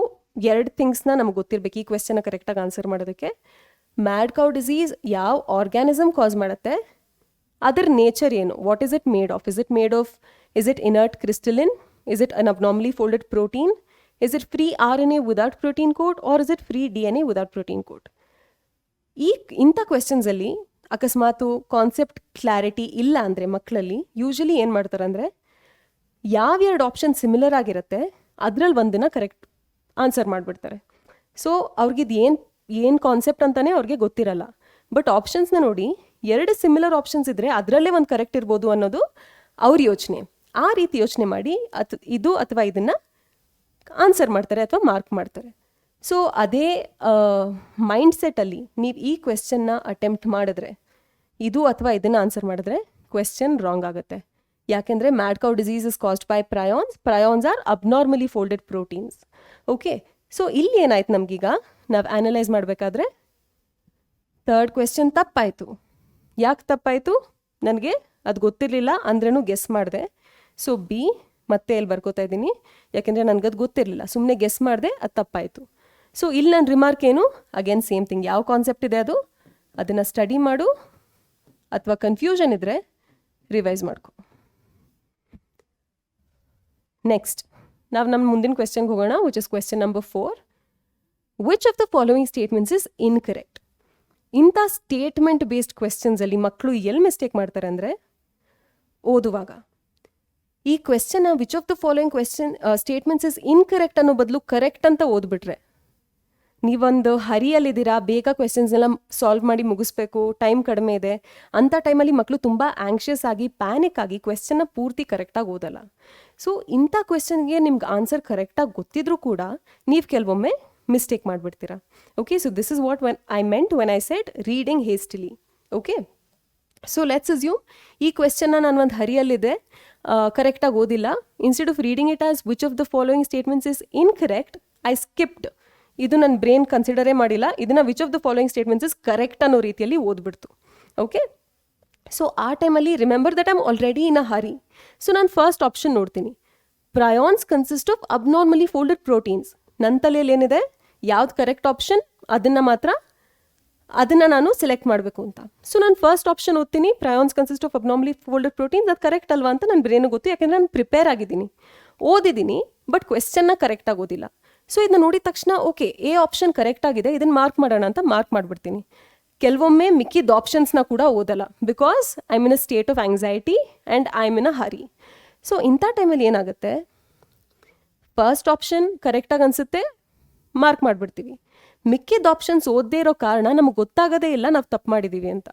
ಎರಡು ಥಿಂಗ್ಸ್ನ ನಮ್ಗೆ ಗೊತ್ತಿರಬೇಕು ಈ ಕ್ವೆಶ್ಚನ್ನ ಕರೆಕ್ಟಾಗಿ ಆನ್ಸರ್ ಮಾಡೋದಕ್ಕೆ. ಮ್ಯಾಡ್ ಕೌ ಡಿಸೀಸ್ ಯಾವ ಆರ್ಗ್ಯಾನಿಸಮ್ ಕಾಸ್ ಮಾಡುತ್ತೆ, ಅದರ ನೇಚರ್ ಏನು, what is it made of, is it inert crystalline, is it an abnormally folded protein, is it free RNA without protein code or is it free DNA without protein code. ಇಂಥ ಕ್ವೆಶ್ಚನ್ಸಲ್ಲಿ ಅಕಸ್ಮಾತು concept clarity ಇಲ್ಲ ಅಂದರೆ ಮಕ್ಕಳಲ್ಲಿ usually ಏನು ಮಾಡ್ತಾರೆ ಅಂದರೆ ಯಾವೆರಡು option similar ಆಗಿರುತ್ತೆ ಅದರಲ್ಲಿ ಒಂದನ್ನು ಕರೆಕ್ಟ್ ಆನ್ಸರ್ ಮಾಡಿಬಿಡ್ತಾರೆ. ಸೊ ಅವ್ರಿಗಿದು ಏನು ಕಾನ್ಸೆಪ್ಟ್ ಅಂತಲೇ ಅವ್ರಿಗೆ ಗೊತ್ತಿರಲ್ಲ. ಬಟ್ ಆಪ್ಷನ್ಸ್ನ ನೋಡಿ ಎರಡು ಸಿಮಿಲರ್ ಆಪ್ಷನ್ಸ್ ಇದ್ದರೆ ಅದರಲ್ಲೇ ಒಂದು ಕರೆಕ್ಟ್ ಇರ್ಬೋದು ಅನ್ನೋದು ಅವ್ರ ಯೋಚನೆ. ಆ ರೀತಿ ಯೋಚನೆ ಮಾಡಿ ಇದು ಅಥವಾ ಇದನ್ನು ಆನ್ಸರ್ ಮಾಡ್ತಾರೆ ಅಥವಾ ಮಾರ್ಕ್ ಮಾಡ್ತಾರೆ. ಸೊ ಅದೇ ಮೈಂಡ್ಸೆಟ್ಟಲ್ಲಿ ನೀವು ಈ ಕ್ವೆಶ್ಚನ್ನ ಅಟೆಂಪ್ಟ್ ಮಾಡಿದ್ರೆ ಇದು ಅಥವಾ ಇದನ್ನು ಆನ್ಸರ್ ಮಾಡಿದ್ರೆ ಕ್ವೆಶ್ಚನ್ ರಾಂಗ್ ಆಗುತ್ತೆ. ಯಾಕೆಂದರೆ mad cow disease is caused by prions are abnormally folded proteins. Okay, so ಇಲ್ಲಿ ಏನಾಯ್ತು ನಮಗೀಗ ನಾವು ಆ್ಯನಲೈಸ್ ಮಾಡಬೇಕಾದ್ರೆ ಥರ್ಡ್ ಕ್ವೆಶ್ಚನ್ ತಪ್ಪಾಯಿತು. ಯಾಕೆ ತಪ್ಪಾಯಿತು ನನಗೆ ಅದು ಗೊತ್ತಿರಲಿಲ್ಲ ಅಂದ್ರೂ ಗೆಸ್ ಮಾಡಿದೆ. ಸೊ ಬಿ ಮತ್ತೆ ಇಲ್ಲಿ ಬರ್ಕೋತಾ ಇದ್ದೀನಿ, ಯಾಕೆಂದರೆ ನನಗದು ಗೊತ್ತಿರಲಿಲ್ಲ, ಸುಮ್ಮನೆ ಗೆಸ್ ಮಾಡಿದೆ, ಅದು ತಪ್ಪಾಯಿತು. ಸೊ ಇಲ್ಲಿ ನನ್ನ ರಿಮಾರ್ಕ್ ಏನು, ಅಗೇನ್ ಸೇಮ್ ಥಿಂಗ್, ಯಾವ ಕಾನ್ಸೆಪ್ಟ್ ಇದೆ ಅದನ್ನು ಸ್ಟಡಿ ಮಾಡು, ಅಥವಾ ಕನ್ಫ್ಯೂಷನ್ ಇದ್ದರೆ ರಿವೈಸ್ ಮಾಡ್ಕೊ. ನೆಕ್ಸ್ಟ್ ನಾವು ನಮ್ಮ ಮುಂದಿನ ಕ್ವೆಶ್ಚನ್ಗೆ ಹೋಗೋಣ, which is question number 4. Which of the following statements is incorrect? ಇಂಥ ಸ್ಟೇಟ್ಮೆಂಟ್ ಬೇಸ್ಡ್ ಕ್ವೆಶ್ಚನ್ಸಲ್ಲಿ ಮಕ್ಕಳು ಎಲ್ಲಿ ಮಿಸ್ಟೇಕ್ ಮಾಡ್ತಾರೆ ಅಂದರೆ ಓದುವಾಗ ಈ ಕ್ವೆಶ್ಚನ್ನ which of the following statements is incorrect ಅನ್ನೋ ಬದಲು ಕರೆಕ್ಟ್ ಅಂತ ಓದ್ಬಿಟ್ರೆ, ನೀವೊಂದು ಹರಿಯಲ್ಲಿದ್ದೀರಾ, ಬೇಗ ಕ್ವೆಶ್ಚನ್ಸ್ನೆಲ್ಲ ಸಾಲ್ವ್ ಮಾಡಿ ಮುಗಿಸ್ಬೇಕು, ಟೈಮ್ ಕಡಿಮೆ ಇದೆ, ಅಂಥ ಟೈಮಲ್ಲಿ ಮಕ್ಕಳು ತುಂಬ ಆ್ಯಂಕ್ಷಿಯಸ್ ಆಗಿ ಪ್ಯಾನಿಕ್ ಆಗಿ ಕ್ವೆಶ್ಚನ್ನ ಪೂರ್ತಿ ಕರೆಕ್ಟಾಗಿ ಓದಲ್ಲ. ಸೊ ಇಂಥ ಕ್ವೆಶ್ಚನ್ಗೆ ನಿಮ್ಗೆ ಆನ್ಸರ್ ಕರೆಕ್ಟಾಗಿ ಗೊತ್ತಿದ್ರೂ ಕೂಡ ನೀವು ಕೆಲವೊಮ್ಮೆ ಮಿಸ್ಟೇಕ್ ಮಾಡಿಬಿಡ್ತೀರಾ. Okay, so this is what I meant when I said reading hastily. Okay, so let's assume ಈ ಕ್ವೆಶ್ಚನ್ನ ನಾನು ಒಂದು ಹರಿಯಲ್ಲಿದೆ, ಕರೆಕ್ಟಾಗಿ ಓದಿಲ್ಲ. Instead of reading it as which of the following statements is incorrect, I skipped. ಇದು ನನ್ನ ಬ್ರೈನ್ ಕನ್ಸಿಡರೇ ಮಾಡಿಲ್ಲ, ಇದನ್ನು which of the following statements is correct ಅನ್ನೋ ರೀತಿಯಲ್ಲಿ ಓದ್ಬಿಡ್ತು. ಓಕೆ, ಸೊ ಆ ಟೈಮಲ್ಲಿ remember that I'm already in a Hari. So ನಾನು ಫಸ್ಟ್ ಆಪ್ಷನ್ ನೋಡ್ತೀನಿ, prions consist of abnormally folded proteins. ನನ್ನ ತಲೆಯಲ್ಲಿ ಏನಿದೆ, ಯಾವ್ದು ಕರೆಕ್ಟ್ ಆಪ್ಷನ್ ಅದನ್ನು ನಾನು ಸೆಲೆಕ್ಟ್ ಮಾಡಬೇಕು ಅಂತ. ಸೊ ನಾನು ಫಸ್ಟ್ ಆಪ್ಷನ್ ಓದ್ತೀನಿ, prions consist of abnormally folded proteins, ಅದು ಕರೆಕ್ಟ್ ಅಲ್ವಾ ಅಂತ ನನ್ನ ಬ್ರೈನ್ ಗೊತ್ತು, ಯಾಕೆಂದರೆ ನಾನು ಪ್ರಿಪೇರ್ ಆಗಿದ್ದೀನಿ, ಓದಿದ್ದೀನಿ, ಬಟ್ ಕ್ವೆಶ್ಚನ್ನ ಕರೆಕ್ಟಾಗಿ ಓದಿಲ್ಲ. ಸೊ ಇದನ್ನ ನೋಡಿದ ತಕ್ಷಣ ಓಕೆ ಎ ಆಪ್ಷನ್ ಕರೆಕ್ಟ್ ಆಗಿದೆ, ಇದನ್ನು ಮಾರ್ಕ್ ಮಾಡೋಣ ಅಂತ ಮಾರ್ಕ್ ಮಾಡಿಬಿಡ್ತೀನಿ. ಕೆಲವೊಮ್ಮೆ ಮಿಕ್ಕಿದ ಆಪ್ಷನ್ಸ್ನ ಕೂಡ ಓದಲ್ಲ, because I am in a state of anxiety and I am in a Hari. So ಇಂಥ ಟೈಮಲ್ಲಿ ಏನಾಗುತ್ತೆ, ಫಸ್ಟ್ ಆಪ್ಷನ್ ಕರೆಕ್ಟಾಗಿ ಅನಿಸುತ್ತೆ, ಮಾರ್ಕ್ ಮಾಡಿಬಿಡ್ತೀವಿ. ಮಿಕ್ಕಿದ ಆಪ್ಷನ್ಸ್ ಓದದೇ ಇರೋ ಕಾರಣ ನಮಗೆ ಗೊತ್ತಾಗೋದೇ ಇಲ್ಲ ನಾವು ತಪ್ಪು ಮಾಡಿದ್ದೀವಿ ಅಂತ.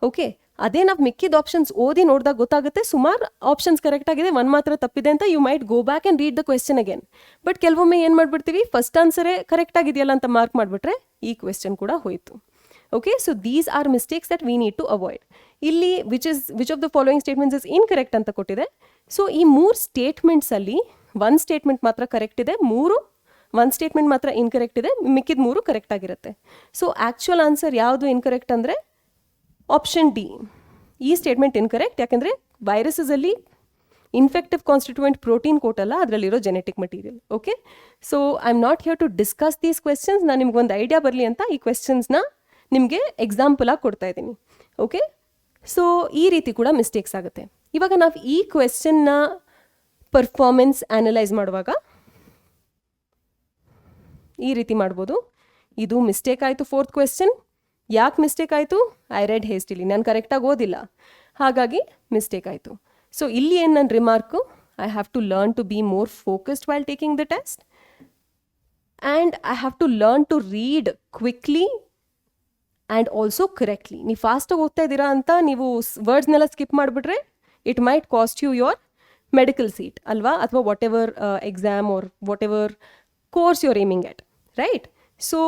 ಓಕೆ, ಅದೇ ನಾವು ಮಿಕ್ಕಿದ ಆಪ್ಷನ್ಸ್ ಓದಿ ನೋಡಿದಾಗ ಗೊತ್ತಾಗುತ್ತೆ ಸುಮಾರು ಆಪ್ಷನ್ಸ್ ಕರೆಕ್ಟ್ ಆಗಿದೆ, ಒಂದು ಮಾತ್ರ ತಪ್ಪಿದೆ ಅಂತ. You might go back and read the question again. But ಕೆಲವೊಮ್ಮೆ ಏನು ಮಾಡಿಬಿಡ್ತೀವಿ, ಫಸ್ಟ್ ಆನ್ಸರೇ ಕರೆಕ್ಟ್ ಆಗಿದೆಯಲ್ಲ ಅಂತ ಮಾರ್ಕ್ ಮಾಡಿಬಿಟ್ರೆ ಈ ಕ್ವೆಶ್ಚನ್ ಕೂಡ ಹೋಯಿತು. Okay, so these are mistakes that we need to avoid. ಇಲ್ಲಿ which of the following statements is incorrect ಅಂತ ಕೊಟ್ಟಿದೆ. ಸೊ ಈ 3 ಸ್ಟೇಟ್ಮೆಂಟ್ಸಲ್ಲಿ ಒಂದು ಸ್ಟೇಟ್ಮೆಂಟ್ ಮಾತ್ರ ಕರೆಕ್ಟ್ ಇದೆ, ಒಂದು ಸ್ಟೇಟ್ಮೆಂಟ್ ಮಾತ್ರ ಇನ್ಕರೆಕ್ಟ್ ಇದೆ, ಮಿಕ್ಕಿದ 3 ಕರೆಕ್ಟ್ ಆಗಿರುತ್ತೆ. ಸೊ ಆ್ಯಕ್ಚುಯಲ್ ಆನ್ಸರ್ ಯಾವುದು ಇನ್ಕರೆಕ್ಟ್ ಅಂದರೆ ಆಪ್ಷನ್ ಡಿ. ಈ ಸ್ಟೇಟ್ಮೆಂಟ್ ಇನ್ಕರೆಕ್ಟ್, ಯಾಕೆಂದರೆ ವೈರಸಸಲ್ಲಿ ಇನ್ಫೆಕ್ಟಿವ್ ಕಾನ್ಸ್ಟಿಟ್ಯೂಯೆಂಟ್ ಪ್ರೋಟೀನ್ ಕೊಟ್ಟಲ್ಲ, ಅದರಲ್ಲಿರೋ genetic material. Okay, so I am not here to discuss these questions. ನಾನು ನಿಮ್ಗೊಂದು ಐಡಿಯಾ ಬರಲಿ ಅಂತ ಈ ಕ್ವೆಶ್ಚನ್ಸ್ನ ನಿಮಗೆ ಎಕ್ಸಾಂಪಲಾಗಿ ಕೊಡ್ತಾ ಇದ್ದೀನಿ. ಓಕೆ, ಸೊ ಈ ರೀತಿ ಕೂಡ ಮಿಸ್ಟೇಕ್ಸ್ ಆಗುತ್ತೆ. ಇವಾಗ ನಾವು ಈ ಕ್ವೆಶ್ಚನ್ನ ಪರ್ಫಾರ್ಮೆನ್ಸ್ ಆ್ಯನಲೈಸ್ ಮಾಡುವಾಗ ಈ ರೀತಿ ಮಾಡ್ಬೋದು. ಇದು ಮಿಸ್ಟೇಕ್ ಆಯಿತು, 4th ಕ್ವೆಶ್ಚನ್. ಯಾಕೆ ಮಿಸ್ಟೇಕ್ ಆಯಿತು? ಐ ರೆಡ್ ಹೇಸ್ಟಿಲಿ, ನಾನು ಕರೆಕ್ಟಾಗಿ ಓದಿಲ್ಲ, ಹಾಗಾಗಿ ಮಿಸ್ಟೇಕ್ ಆಯಿತು. ಸೊ ಇಲ್ಲಿ ಏನು ನನ್ನ remark, I have to learn to be more focused while taking the test, and I have to learn to read quickly and also correctly. ನೀವು ಫಾಸ್ಟಾಗಿ ಓದ್ತಾ ಇದ್ದೀರಾ ಅಂತ ನೀವು ವರ್ಡ್ಸ್ನೆಲ್ಲ ಸ್ಕಿಪ್ ಮಾಡಿಬಿಟ್ರೆ it might cost you your medical seat ಅಲ್ವಾ, ಅಥವಾ whatever exam or whatever course your aiming at, right? So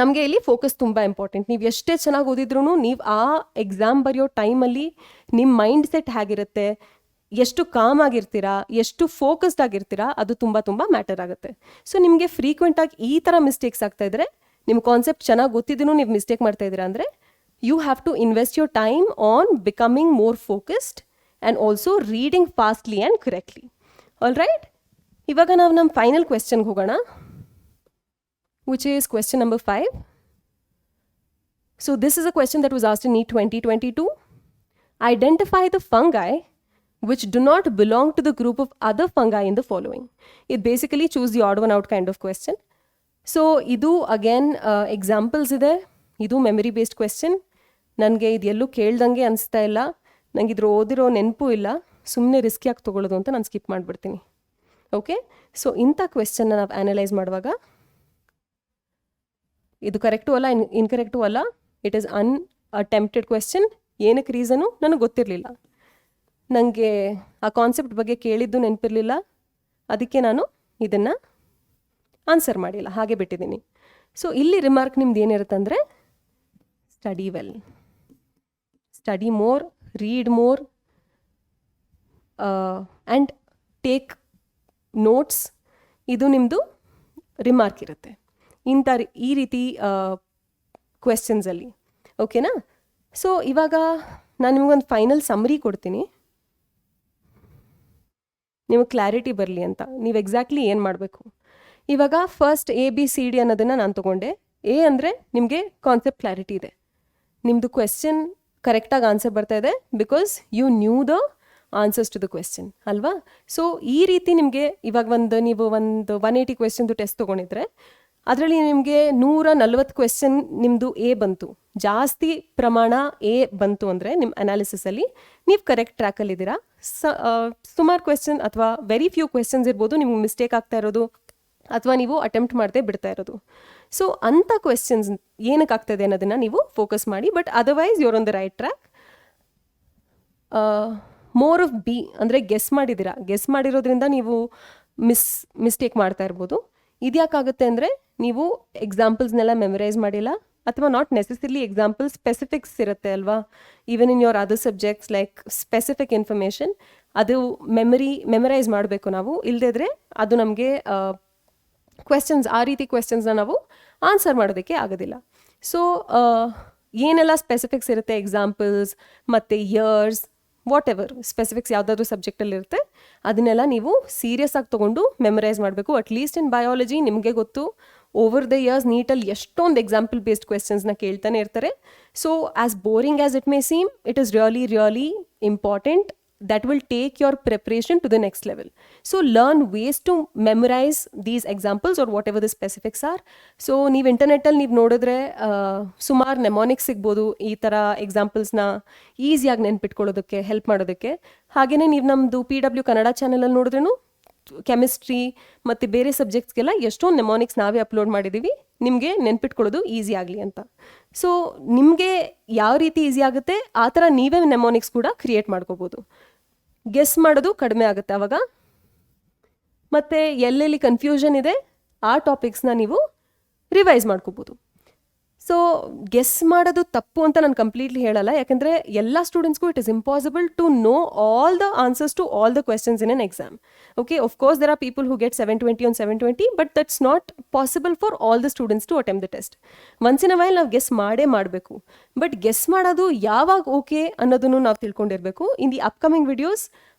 ನಮಗೆ ಇಲ್ಲಿ ಫೋಕಸ್ ತುಂಬ ಇಂಪಾರ್ಟೆಂಟ್. ನೀವು ಎಷ್ಟೇ ಚೆನ್ನಾಗಿ ಓದಿದ್ರೂ ನೀವು ಆ ಎಕ್ಸಾಮ್ ಬರೆಯೋ ಟೈಮಲ್ಲಿ ನಿಮ್ಮ ಮೈಂಡ್ ಸೆಟ್ ಹೇಗಿರುತ್ತೆ, ಎಷ್ಟು ಕಾಮ್ ಆಗಿರ್ತೀರಾ, ಎಷ್ಟು ಫೋಕಸ್ಡ್ ಆಗಿರ್ತೀರಾ, ಅದು ತುಂಬ ತುಂಬ ಮ್ಯಾಟರ್ ಆಗುತ್ತೆ. ಸೊ ನಿಮಗೆ ಫ್ರೀಕ್ವೆಂಟಾಗಿ ಈ ಥರ ಮಿಸ್ಟೇಕ್ಸ್ ಆಗ್ತಾ ಇದ್ದರೆ, ನಿಮ್ಮ ಕಾನ್ಸೆಪ್ಟ್ ಚೆನ್ನಾಗಿ ಗೊತ್ತಿದ್ದೂ ನೀವು ಮಿಸ್ಟೇಕ್ ಮಾಡ್ತಾ ಇದ್ದೀರಾ ಅಂದರೆ, you have to invest your time on becoming more focused and also reading fastly and correctly. All right, ಇವಾಗ ನಾವು ನಮ್ಮ ಫೈನಲ್ ಕ್ವೆಶ್ಚನ್ಗೆ ಹೋಗೋಣ, which is question number 5. So this is a question that was asked in NEET 2022. Identify the fungi which do not belong to the group of other fungi in the following. It basically choose the odd one out kind of question. So idu again examples ಇದೆ, ಇದು memory based question. ನನಗೆ ಇದು ಎಲ್ಲೂ ಕೇಳ್ದಂಗೆ ಅನಿಸ್ತಾ ಇಲ್ಲ, ನನಗೆ ಇದ್ರ ಓದಿರೋ ನೆನಪು ಇಲ್ಲ, ಸುಮ್ಮನೆ ರಿಸ್ಕಿಯಾಗಿ ತೊಗೊಳ್ಳೋದು ಅಂತ ನಾನು ಸ್ಕಿಪ್ ಮಾಡಿಬಿಡ್ತೀನಿ. ಓಕೆ, ಸೊ ಇಂಥ ಕ್ವೆಶ್ಚನ್ನ ನಾವು ಆ್ಯನಲೈಸ್ ಮಾಡುವಾಗ ಇದು ಕರೆಕ್ಟು ಅಲ್ಲ, ಇನ್ಕರೆಕ್ಟು ಅಲ್ಲ, ಇಟ್ ಈಸ್ ಅಟೆಂಪ್ಟೆಡ್ ಕ್ವೆಶ್ಚನ್. ಏನಕ್ಕೆ ರೀಸನು ನನಗೆ ಗೊತ್ತಿರಲಿಲ್ಲ, ನನಗೆ ಆ ಕಾನ್ಸೆಪ್ಟ್ ಬಗ್ಗೆ ಕೇಳಿದ್ದು ನೆನಪಿರಲಿಲ್ಲ, ಅದಕ್ಕೆ ನಾನು ಇದನ್ನು ಆನ್ಸರ್ ಮಾಡಿಲ್ಲ, ಹಾಗೆ ಬಿಟ್ಟಿದ್ದೀನಿ. ಸೊ ಇಲ್ಲಿ ರಿಮಾರ್ಕ್ ನಿಮ್ದು ಏನಿರುತ್ತಂದರೆ, study well, study more, read more and take notes. ಇದು ನಿಮ್ಮದು ರಿಮಾರ್ಕ್ ಇರುತ್ತೆ ಈ ರೀತಿ ಕ್ವೆಶ್ಚನ್ಸಲ್ಲಿ. ಓಕೆನಾ? ಸೊ ಇವಾಗ ನಾನು ನಿಮಗೊಂದು ಫೈನಲ್ ಸಮ್ಮರಿ ಕೊಡ್ತೀನಿ, ನಿಮಗೆ ಕ್ಲಾರಿಟಿ ಬರಲಿ ಅಂತ. ನೀವು ಎಕ್ಸಾಕ್ಟ್ಲಿ ಏನು ಮಾಡಬೇಕು. ಇವಾಗ ಫಸ್ಟ್ ABCD ಅನ್ನೋದನ್ನು ನಾನು ತೊಗೊಂಡೆ. ಎ ಅಂದರೆ ನಿಮಗೆ ಕಾನ್ಸೆಪ್ಟ್ ಕ್ಲಾರಿಟಿ ಇದೆ, ನಿಮ್ಮದು ಕ್ವೆಶ್ಚನ್ ಕರೆಕ್ಟಾಗಿ ಆನ್ಸರ್ ಬರ್ತಾ ಇದೆ, because you knew the answers to the question ಅಲ್ವಾ. ಸೊ ಈ ರೀತಿ ನಿಮಗೆ ಇವಾಗ ನೀವು ಒಂದು 180 ಕ್ವೆಶ್ಚನ್ದು ಟೆಸ್ಟ್ ತೊಗೊಂಡಿದ್ರೆ ಅದರಲ್ಲಿ ನಿಮಗೆ 140 ಕ್ವೆಶ್ಚನ್ ನಿಮ್ಮದು ಎ ಬಂತು, ಜಾಸ್ತಿ ಪ್ರಮಾಣ ಎ ಬಂತು ಅಂದರೆ ನಿಮ್ಮ ಅನಾಲಿಸಿಸಲ್ಲಿ ನೀವು ಕರೆಕ್ಟ್ ಟ್ರ್ಯಾಕಲ್ಲಿದ್ದೀರಾ. ಸುಮಾರು ಕ್ವೆಶ್ಚನ್ ಅಥವಾ ವೆರಿ ಫ್ಯೂ ಕ್ವೆಶ್ಚನ್ಸ್ ಇರ್ಬೋದು ನಿಮ್ಗೆ ಮಿಸ್ಟೇಕ್ ಆಗ್ತಾ ಇರೋದು, ಅಥವಾ ನೀವು ಅಟೆಂಪ್ಟ್ ಮಾಡದೆ ಬಿಡ್ತಾ ಇರೋದು. ಸೊ ಅಂಥ ಕ್ವೆಶ್ಚನ್ಸ್ ಏನಕ್ಕೆ ಆಗ್ತಾಯಿದೆ ಅನ್ನೋದನ್ನು ನೀವು ಫೋಕಸ್ ಮಾಡಿ. But otherwise your on the right track. More of B ಅಂದರೆ ಗೆಸ್ ಮಾಡಿದ್ದೀರಾ, ಗೆಸ್ ಮಾಡಿರೋದ್ರಿಂದ ನೀವು ಮಿಸ್ಟೇಕ್ ಮಾಡ್ತಾ ಇರ್ಬೋದು. ಇದ್ಯಾಕಾಗುತ್ತೆ ಅಂದರೆ ನೀವು ಎಕ್ಸಾಂಪಲ್ಸ್ನೆಲ್ಲ ಮೆಮರೈಸ್ ಮಾಡಿಲ್ಲ, ಅಥವಾ ನಾಟ್ ನೆಸೆಸರಿಲಿ ಎಕ್ಸಾಂಪಲ್ ಸ್ಪೆಸಿಫಿಕ್ಸ್ ಇರುತ್ತೆ ಅಲ್ವಾ. Even in your other subjects like specific information, ಅದು ಮೆಮರೈಸ್ ಮಾಡಬೇಕು ನಾವು, ಇಲ್ಲದಿದ್ರೆ ಅದು ನಮಗೆ ಕ್ವೆಶ್ಚನ್ಸ್, ಆ ರೀತಿ ಕ್ವೆಶ್ಚನ್ಸ್ನ ನಾವು ಆನ್ಸರ್ ಮಾಡೋದಕ್ಕೆ ಆಗೋದಿಲ್ಲ. ಸೊ ಏನೆಲ್ಲ ಸ್ಪೆಸಿಫಿಕ್ಸ್ ಇರುತ್ತೆ, ಎಕ್ಸಾಂಪಲ್ಸ್ ಮತ್ತು ಇಯರ್ಸ್, ವಾಟ್ ಎವರ್ ಸ್ಪೆಸಿಫಿಕ್ಸ್ ಯಾವುದಾದ್ರೂ ಸಬ್ಜೆಕ್ಟಲ್ಲಿ ಇರುತ್ತೆ, ಅದನ್ನೆಲ್ಲ ನೀವು ಸೀರಿಯಸ್ ಆಗಿ ತೊಗೊಂಡು ಮೆಮರೈಸ್ ಮಾಡಬೇಕು. ಅಟ್ಲೀಸ್ಟ್ ಇನ್ ಬಯಾಲಜಿ ನಿಮಗೆ ಗೊತ್ತು, ಓವರ್ ದ ಇಯರ್ಸ್ ನೀಟಲ್ಲಿ ಎಷ್ಟೊಂದು ಎಕ್ಸಾಂಪಲ್ ಬೇಸ್ಡ್ ಕ್ವೆಶ್ಚನ್ಸ್ನ ಕೇಳ್ತಾನೆ ಇರ್ತಾರೆ. So as boring as it may seem, it is really important. that will take your preparation to the next level. So learn ways to memorize these examples or whatever the specifics are. So ನೀವು ಇಂಟರ್ನೆಟ್ಟಲ್ಲಿ ನೀವು ನೋಡಿದ್ರೆ ಸುಮಾರು ನೆಮೋನಿಕ್ಸ್ ಸಿಗ್ಬೋದು, ಈ ಥರ ಎಕ್ಸಾಂಪಲ್ಸ್ನ ಈಸಿಯಾಗಿ ನೆನ್ಪಿಟ್ಕೊಳ್ಳೋದಕ್ಕೆ help ಮಾಡೋದಕ್ಕೆ. ಹಾಗೆಯೇ ನೀವು ನಮ್ಮದು PW ಕನ್ನಡ ಚಾನಲಲ್ಲಿ ನೋಡಿದ್ರೂ ಕೆಮಿಸ್ಟ್ರಿ ಮತ್ತು ಬೇರೆ ಸಬ್ಜೆಕ್ಟ್ಸ್ಗೆಲ್ಲ ಎಷ್ಟೊಂದು ನೆಮೋನಿಕ್ಸ್ ನಾವೇ ಅಪ್ಲೋಡ್ ಮಾಡಿದ್ದೀವಿ, ನಿಮಗೆ ನೆನ್ಪಿಟ್ಕೊಳ್ಳೋದು ಈಸಿ ಆಗಲಿ ಅಂತ. ಸೊ ನಿಮಗೆ ಯಾವ ರೀತಿ ಈಸಿ ಆಗುತ್ತೆ ಆ ಥರ ನೀವೇ ನೆಮೋನಿಕ್ಸ್ ಕೂಡ ಕ್ರಿಯೇಟ್ ಮಾಡ್ಕೋಬೋದು. ಗೆಸ್ ಮಾಡೋದು ಕಡಿಮೆ ಆಗುತ್ತೆ ಆವಾಗ. ಮತ್ತು ಎಲ್ಲೆಲ್ಲಿ ಕನ್ಫ್ಯೂಷನ್ ಇದೆ ಆ ಟಾಪಿಕ್ಸ್ನ ನೀವು ರಿವೈಸ್ ಮಾಡ್ಕೋಬೋದು. ಸೊ ಗೆಸ್ ಮಾಡೋದು ತಪ್ಪು ಅಂತ ನಾನು ಕಂಪ್ಲೀಟ್ಲಿ ಹೇಳಲ್ಲ, ಯಾಕೆಂದರೆ ಎಲ್ಲ ಸ್ಟೂಡೆಂಟ್ಸ್ಗೂ it is impossible to know all the answers to all the questions in an exam. Okay, of course there are people who get 720 on 720, but that's not possible for all the students to attempt the test. Once in a while ನಾವು guess ಮಾಡಬೇಕು, but guess ಮಾಡೋದು ಯಾವಾಗ okay ಅನ್ನೋದನ್ನು ನಾವು ತಿಳ್ಕೊಂಡಿರಬೇಕು. In the upcoming videos,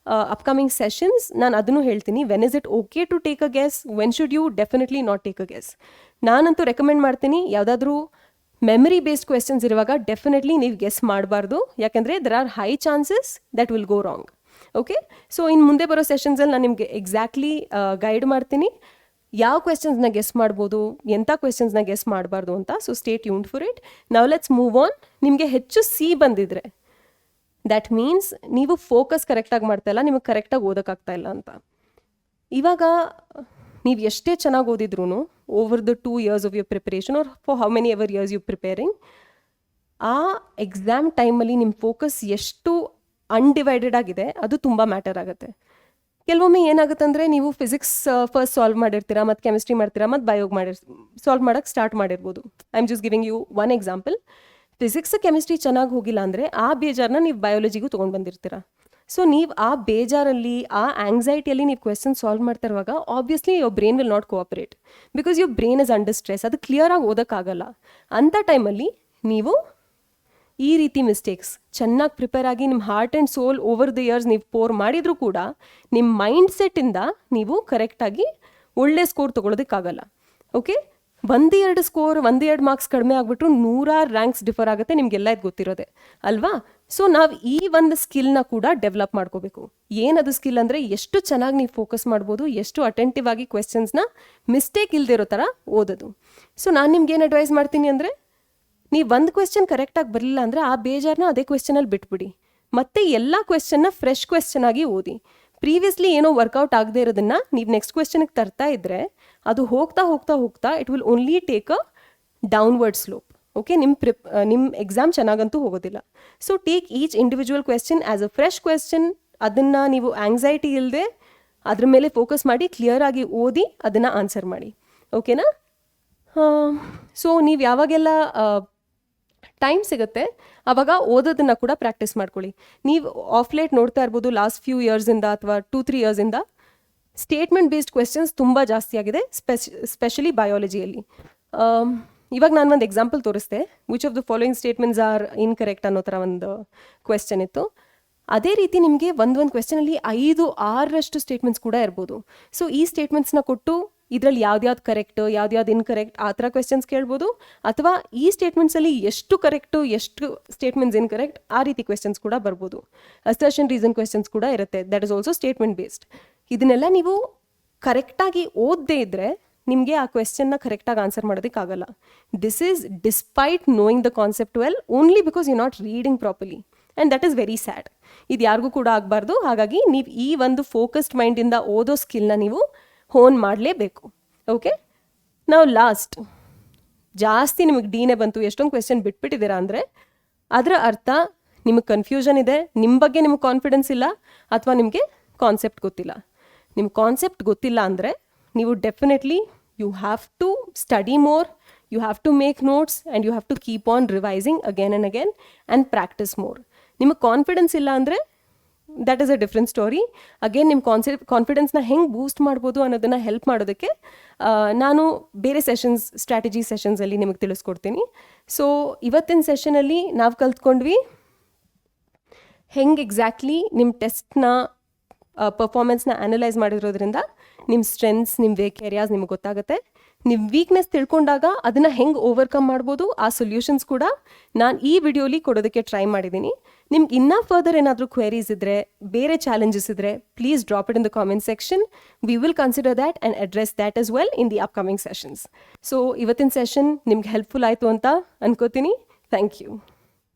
upcoming sessions ನಾನು ಅದನ್ನು ಹೇಳ್ತೀನಿ. When is it okay to take a guess, when should you definitely not take a guess. ನಾನಂತೂ ರೆಕಮೆಂಡ್ ಮಾಡ್ತೀನಿ, ಯಾವುದಾದ್ರೂ ಮೆಮರಿ ಬೇಸ್ಡ್ ಕ್ವೆಶ್ಚನ್ಸ್ ಇರುವಾಗ ಡೆಫಿನೆಟ್ಲಿ ನೀವು ಗೆಸ್ ಮಾಡಬಾರ್ದು, ಯಾಕೆಂದರೆ there are high chances that will go wrong. Okay, so ಇನ್ನು ಮುಂದೆ ಬರೋ ಸೆಷನ್ಸಲ್ಲಿ ನಾನು ನಿಮಗೆ ಎಕ್ಸಾಕ್ಟ್ಲಿ ಗೈಡ್ ಮಾಡ್ತೀನಿ ಯಾವ ಕ್ವೆಶ್ಚನ್ಸ್ನ ಗೆಸ್ ಮಾಡ್ಬೋದು, ಎಂಥ ಕ್ವೆಶ್ಚನ್ಸ್ನ ಗೆಸ್ ಮಾಡಬಾರ್ದು ಅಂತ. So stay tuned for it. Now let's move on. ನಿಮಗೆ ಹೆಚ್ಚು ಸಿ ಬಂದಿದ್ರೆ ದ್ಯಾಟ್ ಮೀನ್ಸ್ ನೀವು ಫೋಕಸ್ ಕರೆಕ್ಟಾಗಿ ಮಾಡ್ತಾ ಇಲ್ಲ, ನಿಮಗೆ ಕರೆಕ್ಟಾಗಿ ಓದೋಕ್ಕಾಗ್ತಾ ಇಲ್ಲ ಅಂತ. ಇವಾಗ ನೀವು ಎಷ್ಟೇ ಚೆನ್ನಾಗಿ ಓದಿದ್ರು over the 2 years of your preparation or for how many ever years you preparing, ಆ ಎಕ್ಸಾಮ್ ಟೈಮಲ್ಲಿ ನಿಮ್ಮ ಫೋಕಸ್ ಎಷ್ಟು ಅನ್ಡಿವೈಡೆಡ್ ಆಗಿದೆ ಅದು ತುಂಬ ಮ್ಯಾಟರ್ ಆಗುತ್ತೆ. ಕೆಲವೊಮ್ಮೆ ಏನಾಗುತ್ತೆ ಅಂದರೆ ನೀವು ಫಿಸಿಕ್ಸ್ ಫಸ್ಟ್ ಸಾಲ್ವ್ ಮಾಡಿರ್ತೀರಾ, ಮತ್ತು ಕೆಮಿಸ್ಟ್ರಿ ಮಾಡ್ತೀರಾ, ಮತ್ತು ಬಯೋಗ್ ಸಾಲ್ವ್ ಮಾಡೋಕ್ಕೆ ಸ್ಟಾರ್ಟ್ ಮಾಡಿರ್ಬೋದು. I am just giving you one example. Physics chemistry ಚೆನ್ನಾಗಿ ಹೋಗಿಲ್ಲ ಅಂದರೆ ಆ ಬೇಜಾರನ್ನ ನೀವು ಬಯಾಲಜಿಗೂ ತೊಗೊಂಡು ಬಂದಿರ್ತೀರಾ. ಸೊ ನೀವು ಆ ಬೇಜಾರಲ್ಲಿ, ಆ ಆಂಗ್ಸೈಟಿಯಲ್ಲಿ ನೀವು ಕ್ವೆಶ್ಚನ್ ಸಾಲ್ವ್ ಮಾಡ್ತಾ ಇರುವಾಗ obviously your brain will not cooperate, because your brain is under stress. ಅದು ಕ್ಲಿಯರಾಗಿ ಓದೋಕ್ಕಾಗಲ್ಲ. ಅಂಥ ಟೈಮಲ್ಲಿ ನೀವು ಈ ರೀತಿ ಮಿಸ್ಟೇಕ್ಸ್ ಚೆನ್ನಾಗಿ ಪ್ರಿಪೇರ್ ಆಗಿ ನಿಮ್ಮ heart and soul over the years ನೀವು ಪೋರ್ ಮಾಡಿದರೂ ಕೂಡ ನಿಮ್ಮ ಮೈಂಡ್ ಸೆಟ್ಟಿಂದ ನೀವು ಕರೆಕ್ಟಾಗಿ ಒಳ್ಳೆ ಸ್ಕೋರ್ ತೊಗೊಳೋದಕ್ಕಾಗಲ್ಲ. ಓಕೆ, 1-2 ಸ್ಕೋರ್ 1-2 ಮಾರ್ಕ್ಸ್ ಕಡಿಮೆ ಆಗಿಬಿಟ್ರು 100 ರ್ಯಾಂಕ್ಸ್ ಡಿಫರ್ ಆಗುತ್ತೆ, ನಿಮಗೆಲ್ಲ ಇದು ಗೊತ್ತಿರೋದೆ ಅಲ್ವಾ. ಸೊ ನಾವು ಈ ಒಂದು ಸ್ಕಿಲ್ನ ಕೂಡ ಡೆವಲಪ್ ಮಾಡ್ಕೋಬೇಕು. ಏನದು ಸ್ಕಿಲ್ ಅಂದರೆ ಎಷ್ಟು ಚೆನ್ನಾಗಿ ನೀವು ಫೋಕಸ್ ಮಾಡ್ಬೋದು, ಎಷ್ಟು ಅಟೆಂಟಿವ್ ಆಗಿ ಕ್ವೆಶನ್ಸ್ನ ಮಿಸ್ಟೇಕ್ ಇಲ್ಲದೆ ಇರೋ ಥರ ಓದೋದು. ಸೊ ನಾನು ನಿಮ್ಗೇನು ಅಡ್ವೈಸ್ ಮಾಡ್ತೀನಿ ಅಂದರೆ, ನೀವು ಒಂದು ಕ್ವೆಶ್ಚನ್ ಕರೆಕ್ಟಾಗಿ ಬರಲಿಲ್ಲ ಅಂದರೆ ಆ ಬೇಜಾರನ್ನ ಅದೇ ಕ್ವೆಶ್ಚನಲ್ಲಿ ಬಿಟ್ಬಿಡಿ, ಮತ್ತೆ ಎಲ್ಲ ಕ್ವೆಶ್ಚನ್ನ ಫ್ರೆಶ್ ಕ್ವೆಶ್ಚನ್ ಆಗಿ ಓದಿ. ಪ್ರೀವಿಯಸ್ಲಿ ಏನೋ ವರ್ಕೌಟ್ ಆಗದೆ ಇರೋದನ್ನ ನೀವು ನೆಕ್ಸ್ಟ್ ಕ್ವೆಶ್ಚನ್ಗೆ ತರ್ತಾ ಇದ್ದರೆ ಅದು ಹೋಗ್ತಾ ಹೋಗ್ತಾ ಹೋಗ್ತಾ it will only take a downward slope. Okay, ನಿಮ್ಮ ಎಕ್ಸಾಮ್ ಚೆನ್ನಾಗಂತೂ ಹೋಗೋದಿಲ್ಲ. So take each individual question as a fresh question. ಅದನ್ನು ನೀವು ಆಂಗ್ಸೈಟಿ ಇಲ್ಲದೆ ಅದ್ರ ಮೇಲೆ ಫೋಕಸ್ ಮಾಡಿ ಕ್ಲಿಯರ್ ಆಗಿ ಓದಿ ಅದನ್ನು ಆನ್ಸರ್ ಮಾಡಿ. ಓಕೆನಾ? ಸೊ ನೀವು ಯಾವಾಗೆಲ್ಲ ಟೈಮ್ ಸಿಗುತ್ತೆ ಆವಾಗ ಓದೋದನ್ನು ಕೂಡ ಪ್ರಾಕ್ಟೀಸ್ ಮಾಡ್ಕೊಳ್ಳಿ. ನೀವು ಆಫ್ಲೇಟ್ ನೋಡ್ತಾ ಇರ್ಬೋದು ಲಾಸ್ಟ್ ಫ್ಯೂ ಇಯರ್ಸಿಂದ ಅಥವಾ 2-3 ಇಯರ್ಸಿಂದ ಸ್ಟೇಟ್ಮೆಂಟ್ ಬೇಸ್ಡ್ ಕ್ವೆಶ್ಚನ್ಸ್ ತುಂಬ ಜಾಸ್ತಿ ಆಗಿದೆ, ಸ್ಪೆಷಲಿ ಬಯಾಲಜಿಯಲ್ಲಿ. ಇವಾಗ ನಾನು ಒಂದು ಎಕ್ಸಾಂಪಲ್ ತೋರಿಸ್ದೆ, which of the following statements are incorrect ಅನ್ನೋ ಥರ ಒಂದು ಕ್ವೆಶ್ಚನ್ ಇತ್ತು. ಅದೇ ರೀತಿ ನಿಮಗೆ ಒಂದು ಕ್ವೆಶ್ಚನಲ್ಲಿ 5-6 ಸ್ಟೇಟ್ಮೆಂಟ್ಸ್ ಕೂಡ ಇರ್ಬೋದು. ಸೊ ಈ ಸ್ಟೇಟ್ಮೆಂಟ್ಸ್ನ ಕೊಟ್ಟು ಇದರಲ್ಲಿ ಯಾವ್ದು ಕರೆಕ್ಟ್ ಯಾವ್ದು ಇನ್ಕರೆಕ್ಟ್ ಆ ಥರ ಕ್ವೆಶ್ಚನ್ಸ್ ಕೇಳ್ಬೋದು, ಅಥವಾ ಈ ಸ್ಟೇಟ್ಮೆಂಟ್ಸಲ್ಲಿ ಎಷ್ಟು ಕರೆಕ್ಟು ಎಷ್ಟು ಸ್ಟೇಟ್ಮೆಂಟ್ಸ್ ಇನ್ಕರೆಕ್ಟ್ ಆ ರೀತಿ ಕ್ವೆಶ್ಚನ್ಸ್ ಕೂಡ ಬರ್ಬೋದು. ಅಸರ್ಷನ್ ರೀಸನ್ ಕ್ವೆಶ್ಚನ್ಸ್ ಕೂಡ ಇರುತ್ತೆ, that is also statement based. ಇದನ್ನೆಲ್ಲ ನೀವು ಕರೆಕ್ಟಾಗಿ ಓದದೇ ಇದ್ದರೆ ನಿಮಗೆ ಆ ಕ್ವೆಶ್ಚನ್ನ ಕರೆಕ್ಟಾಗಿ ಆನ್ಸರ್ ಮಾಡೋದಕ್ಕಾಗಲ್ಲ. This is despite knowing the concept well, only because you not reading properly, and that is very sad. ಇದು ಯಾರಿಗೂ ಕೂಡ ಆಗಬಾರ್ದು. ಹಾಗಾಗಿ ನೀವು ಈ ಒಂದು ಫೋಕಸ್ಡ್ ಮೈಂಡಿಂದ ಓದೋ ಸ್ಕಿಲ್ನ ನೀವು ಹೋನ್ ಮಾಡಲೇಬೇಕು. ಓಕೆ, ನಾವು ಲಾಸ್ಟ್ ಜಾಸ್ತಿ ನಿಮಗೆ ಡಿನೇ ಬಂತು, ಎಷ್ಟೊಂದು ಕ್ವೆಶ್ಚನ್ ಬಿಟ್ಬಿಟ್ಟಿದ್ದೀರಾ ಅಂದರೆ ಅದರ ಅರ್ಥ ನಿಮಗೆ ಕನ್ಫ್ಯೂಷನ್ ಇದೆ, ನಿಮ್ಮ ಬಗ್ಗೆ ನಿಮಗೆ ಕಾನ್ಫಿಡೆನ್ಸ್ ಇಲ್ಲ, ಅಥವಾ ನಿಮಗೆ ಕಾನ್ಸೆಪ್ಟ್ ಗೊತ್ತಿಲ್ಲ. ನಿಮ್ಗೆ ಕಾನ್ಸೆಪ್ಟ್ ಗೊತ್ತಿಲ್ಲ ಅಂದರೆ ನೀವು definitely you have to study more, you have to make notes and you have to keep on revising again and again and practice more. ನಿಮಗೆ ಕಾನ್ಫಿಡೆನ್ಸ್ ಇಲ್ಲ ಅಂದರೆ that is a different story. Again ನಿಮ್ಮ ಕಾನ್ಫಿಡೆನ್ಸ್ನ ಹೆಂಗೆ ಬೂಸ್ಟ್ ಮಾಡ್ಬೋದು ಅನ್ನೋದನ್ನು help ಮಾಡೋದಕ್ಕೆ ನಾನು ಬೇರೆ ಸ್ಟ್ರಾಟಜಿ ಸೆಷನ್ಸಲ್ಲಿ ನಿಮಗೆ ತಿಳಿಸ್ಕೊಡ್ತೀನಿ. ಸೊ ಇವತ್ತಿನ ಸೆಷನಲ್ಲಿ ನಾವು ಕಲ್ತ್ಕೊಂಡ್ವಿ ಹೆಂಗೆ ಎಕ್ಸಾಕ್ಟ್ಲಿ ನಿಮ್ಮ ಟೆಸ್ಟ್ನ ಪರ್ಫಾರ್ಮೆನ್ಸ್ನ ಅನಲೈಸ್ ಮಾಡಿರೋದ್ರಿಂದ ನಿಮ್ಮ ಸ್ಟ್ರೆಂತ್ಸ್ ನಿಮ್ಮ ವೇಕ್ ಏರಿಯಾಸ್ ನಿಮಗೆ ಗೊತ್ತಾಗುತ್ತೆ. ನಿಮ್ಮ ವೀಕ್ನೆಸ್ ತಿಳ್ಕೊಂಡಾಗ ಅದನ್ನು ಹೆಂಗೆ ಓವರ್ಕಮ್ ಮಾಡ್ಬೋದು ಆ ಸೊಲ್ಯೂಷನ್ಸ್ ಕೂಡ ನಾನು ಈ ವಿಡಿಯೋಲಿ ಕೊಡೋದಕ್ಕೆ ಟ್ರೈ ಮಾಡಿದ್ದೀನಿ. ನಿಮ್ಗೆ ಇನ್ನೂ ಫರ್ದರ್ ಏನಾದರೂ ಕ್ವೆರೀಸ್ ಇದ್ದರೆ, ಬೇರೆ ಚಾಲೆಂಜಸ್ ಇದ್ದರೆ, please drop it in the comment section. We will consider that and address that as well in the upcoming sessions. So ಇವತ್ತಿನ ಸೆಷನ್ ನಿಮ್ಗೆ ಹೆಲ್ಪ್ಫುಲ್ ಆಯಿತು ಅಂತ ಅನ್ಕೋತೀನಿ. Thank you.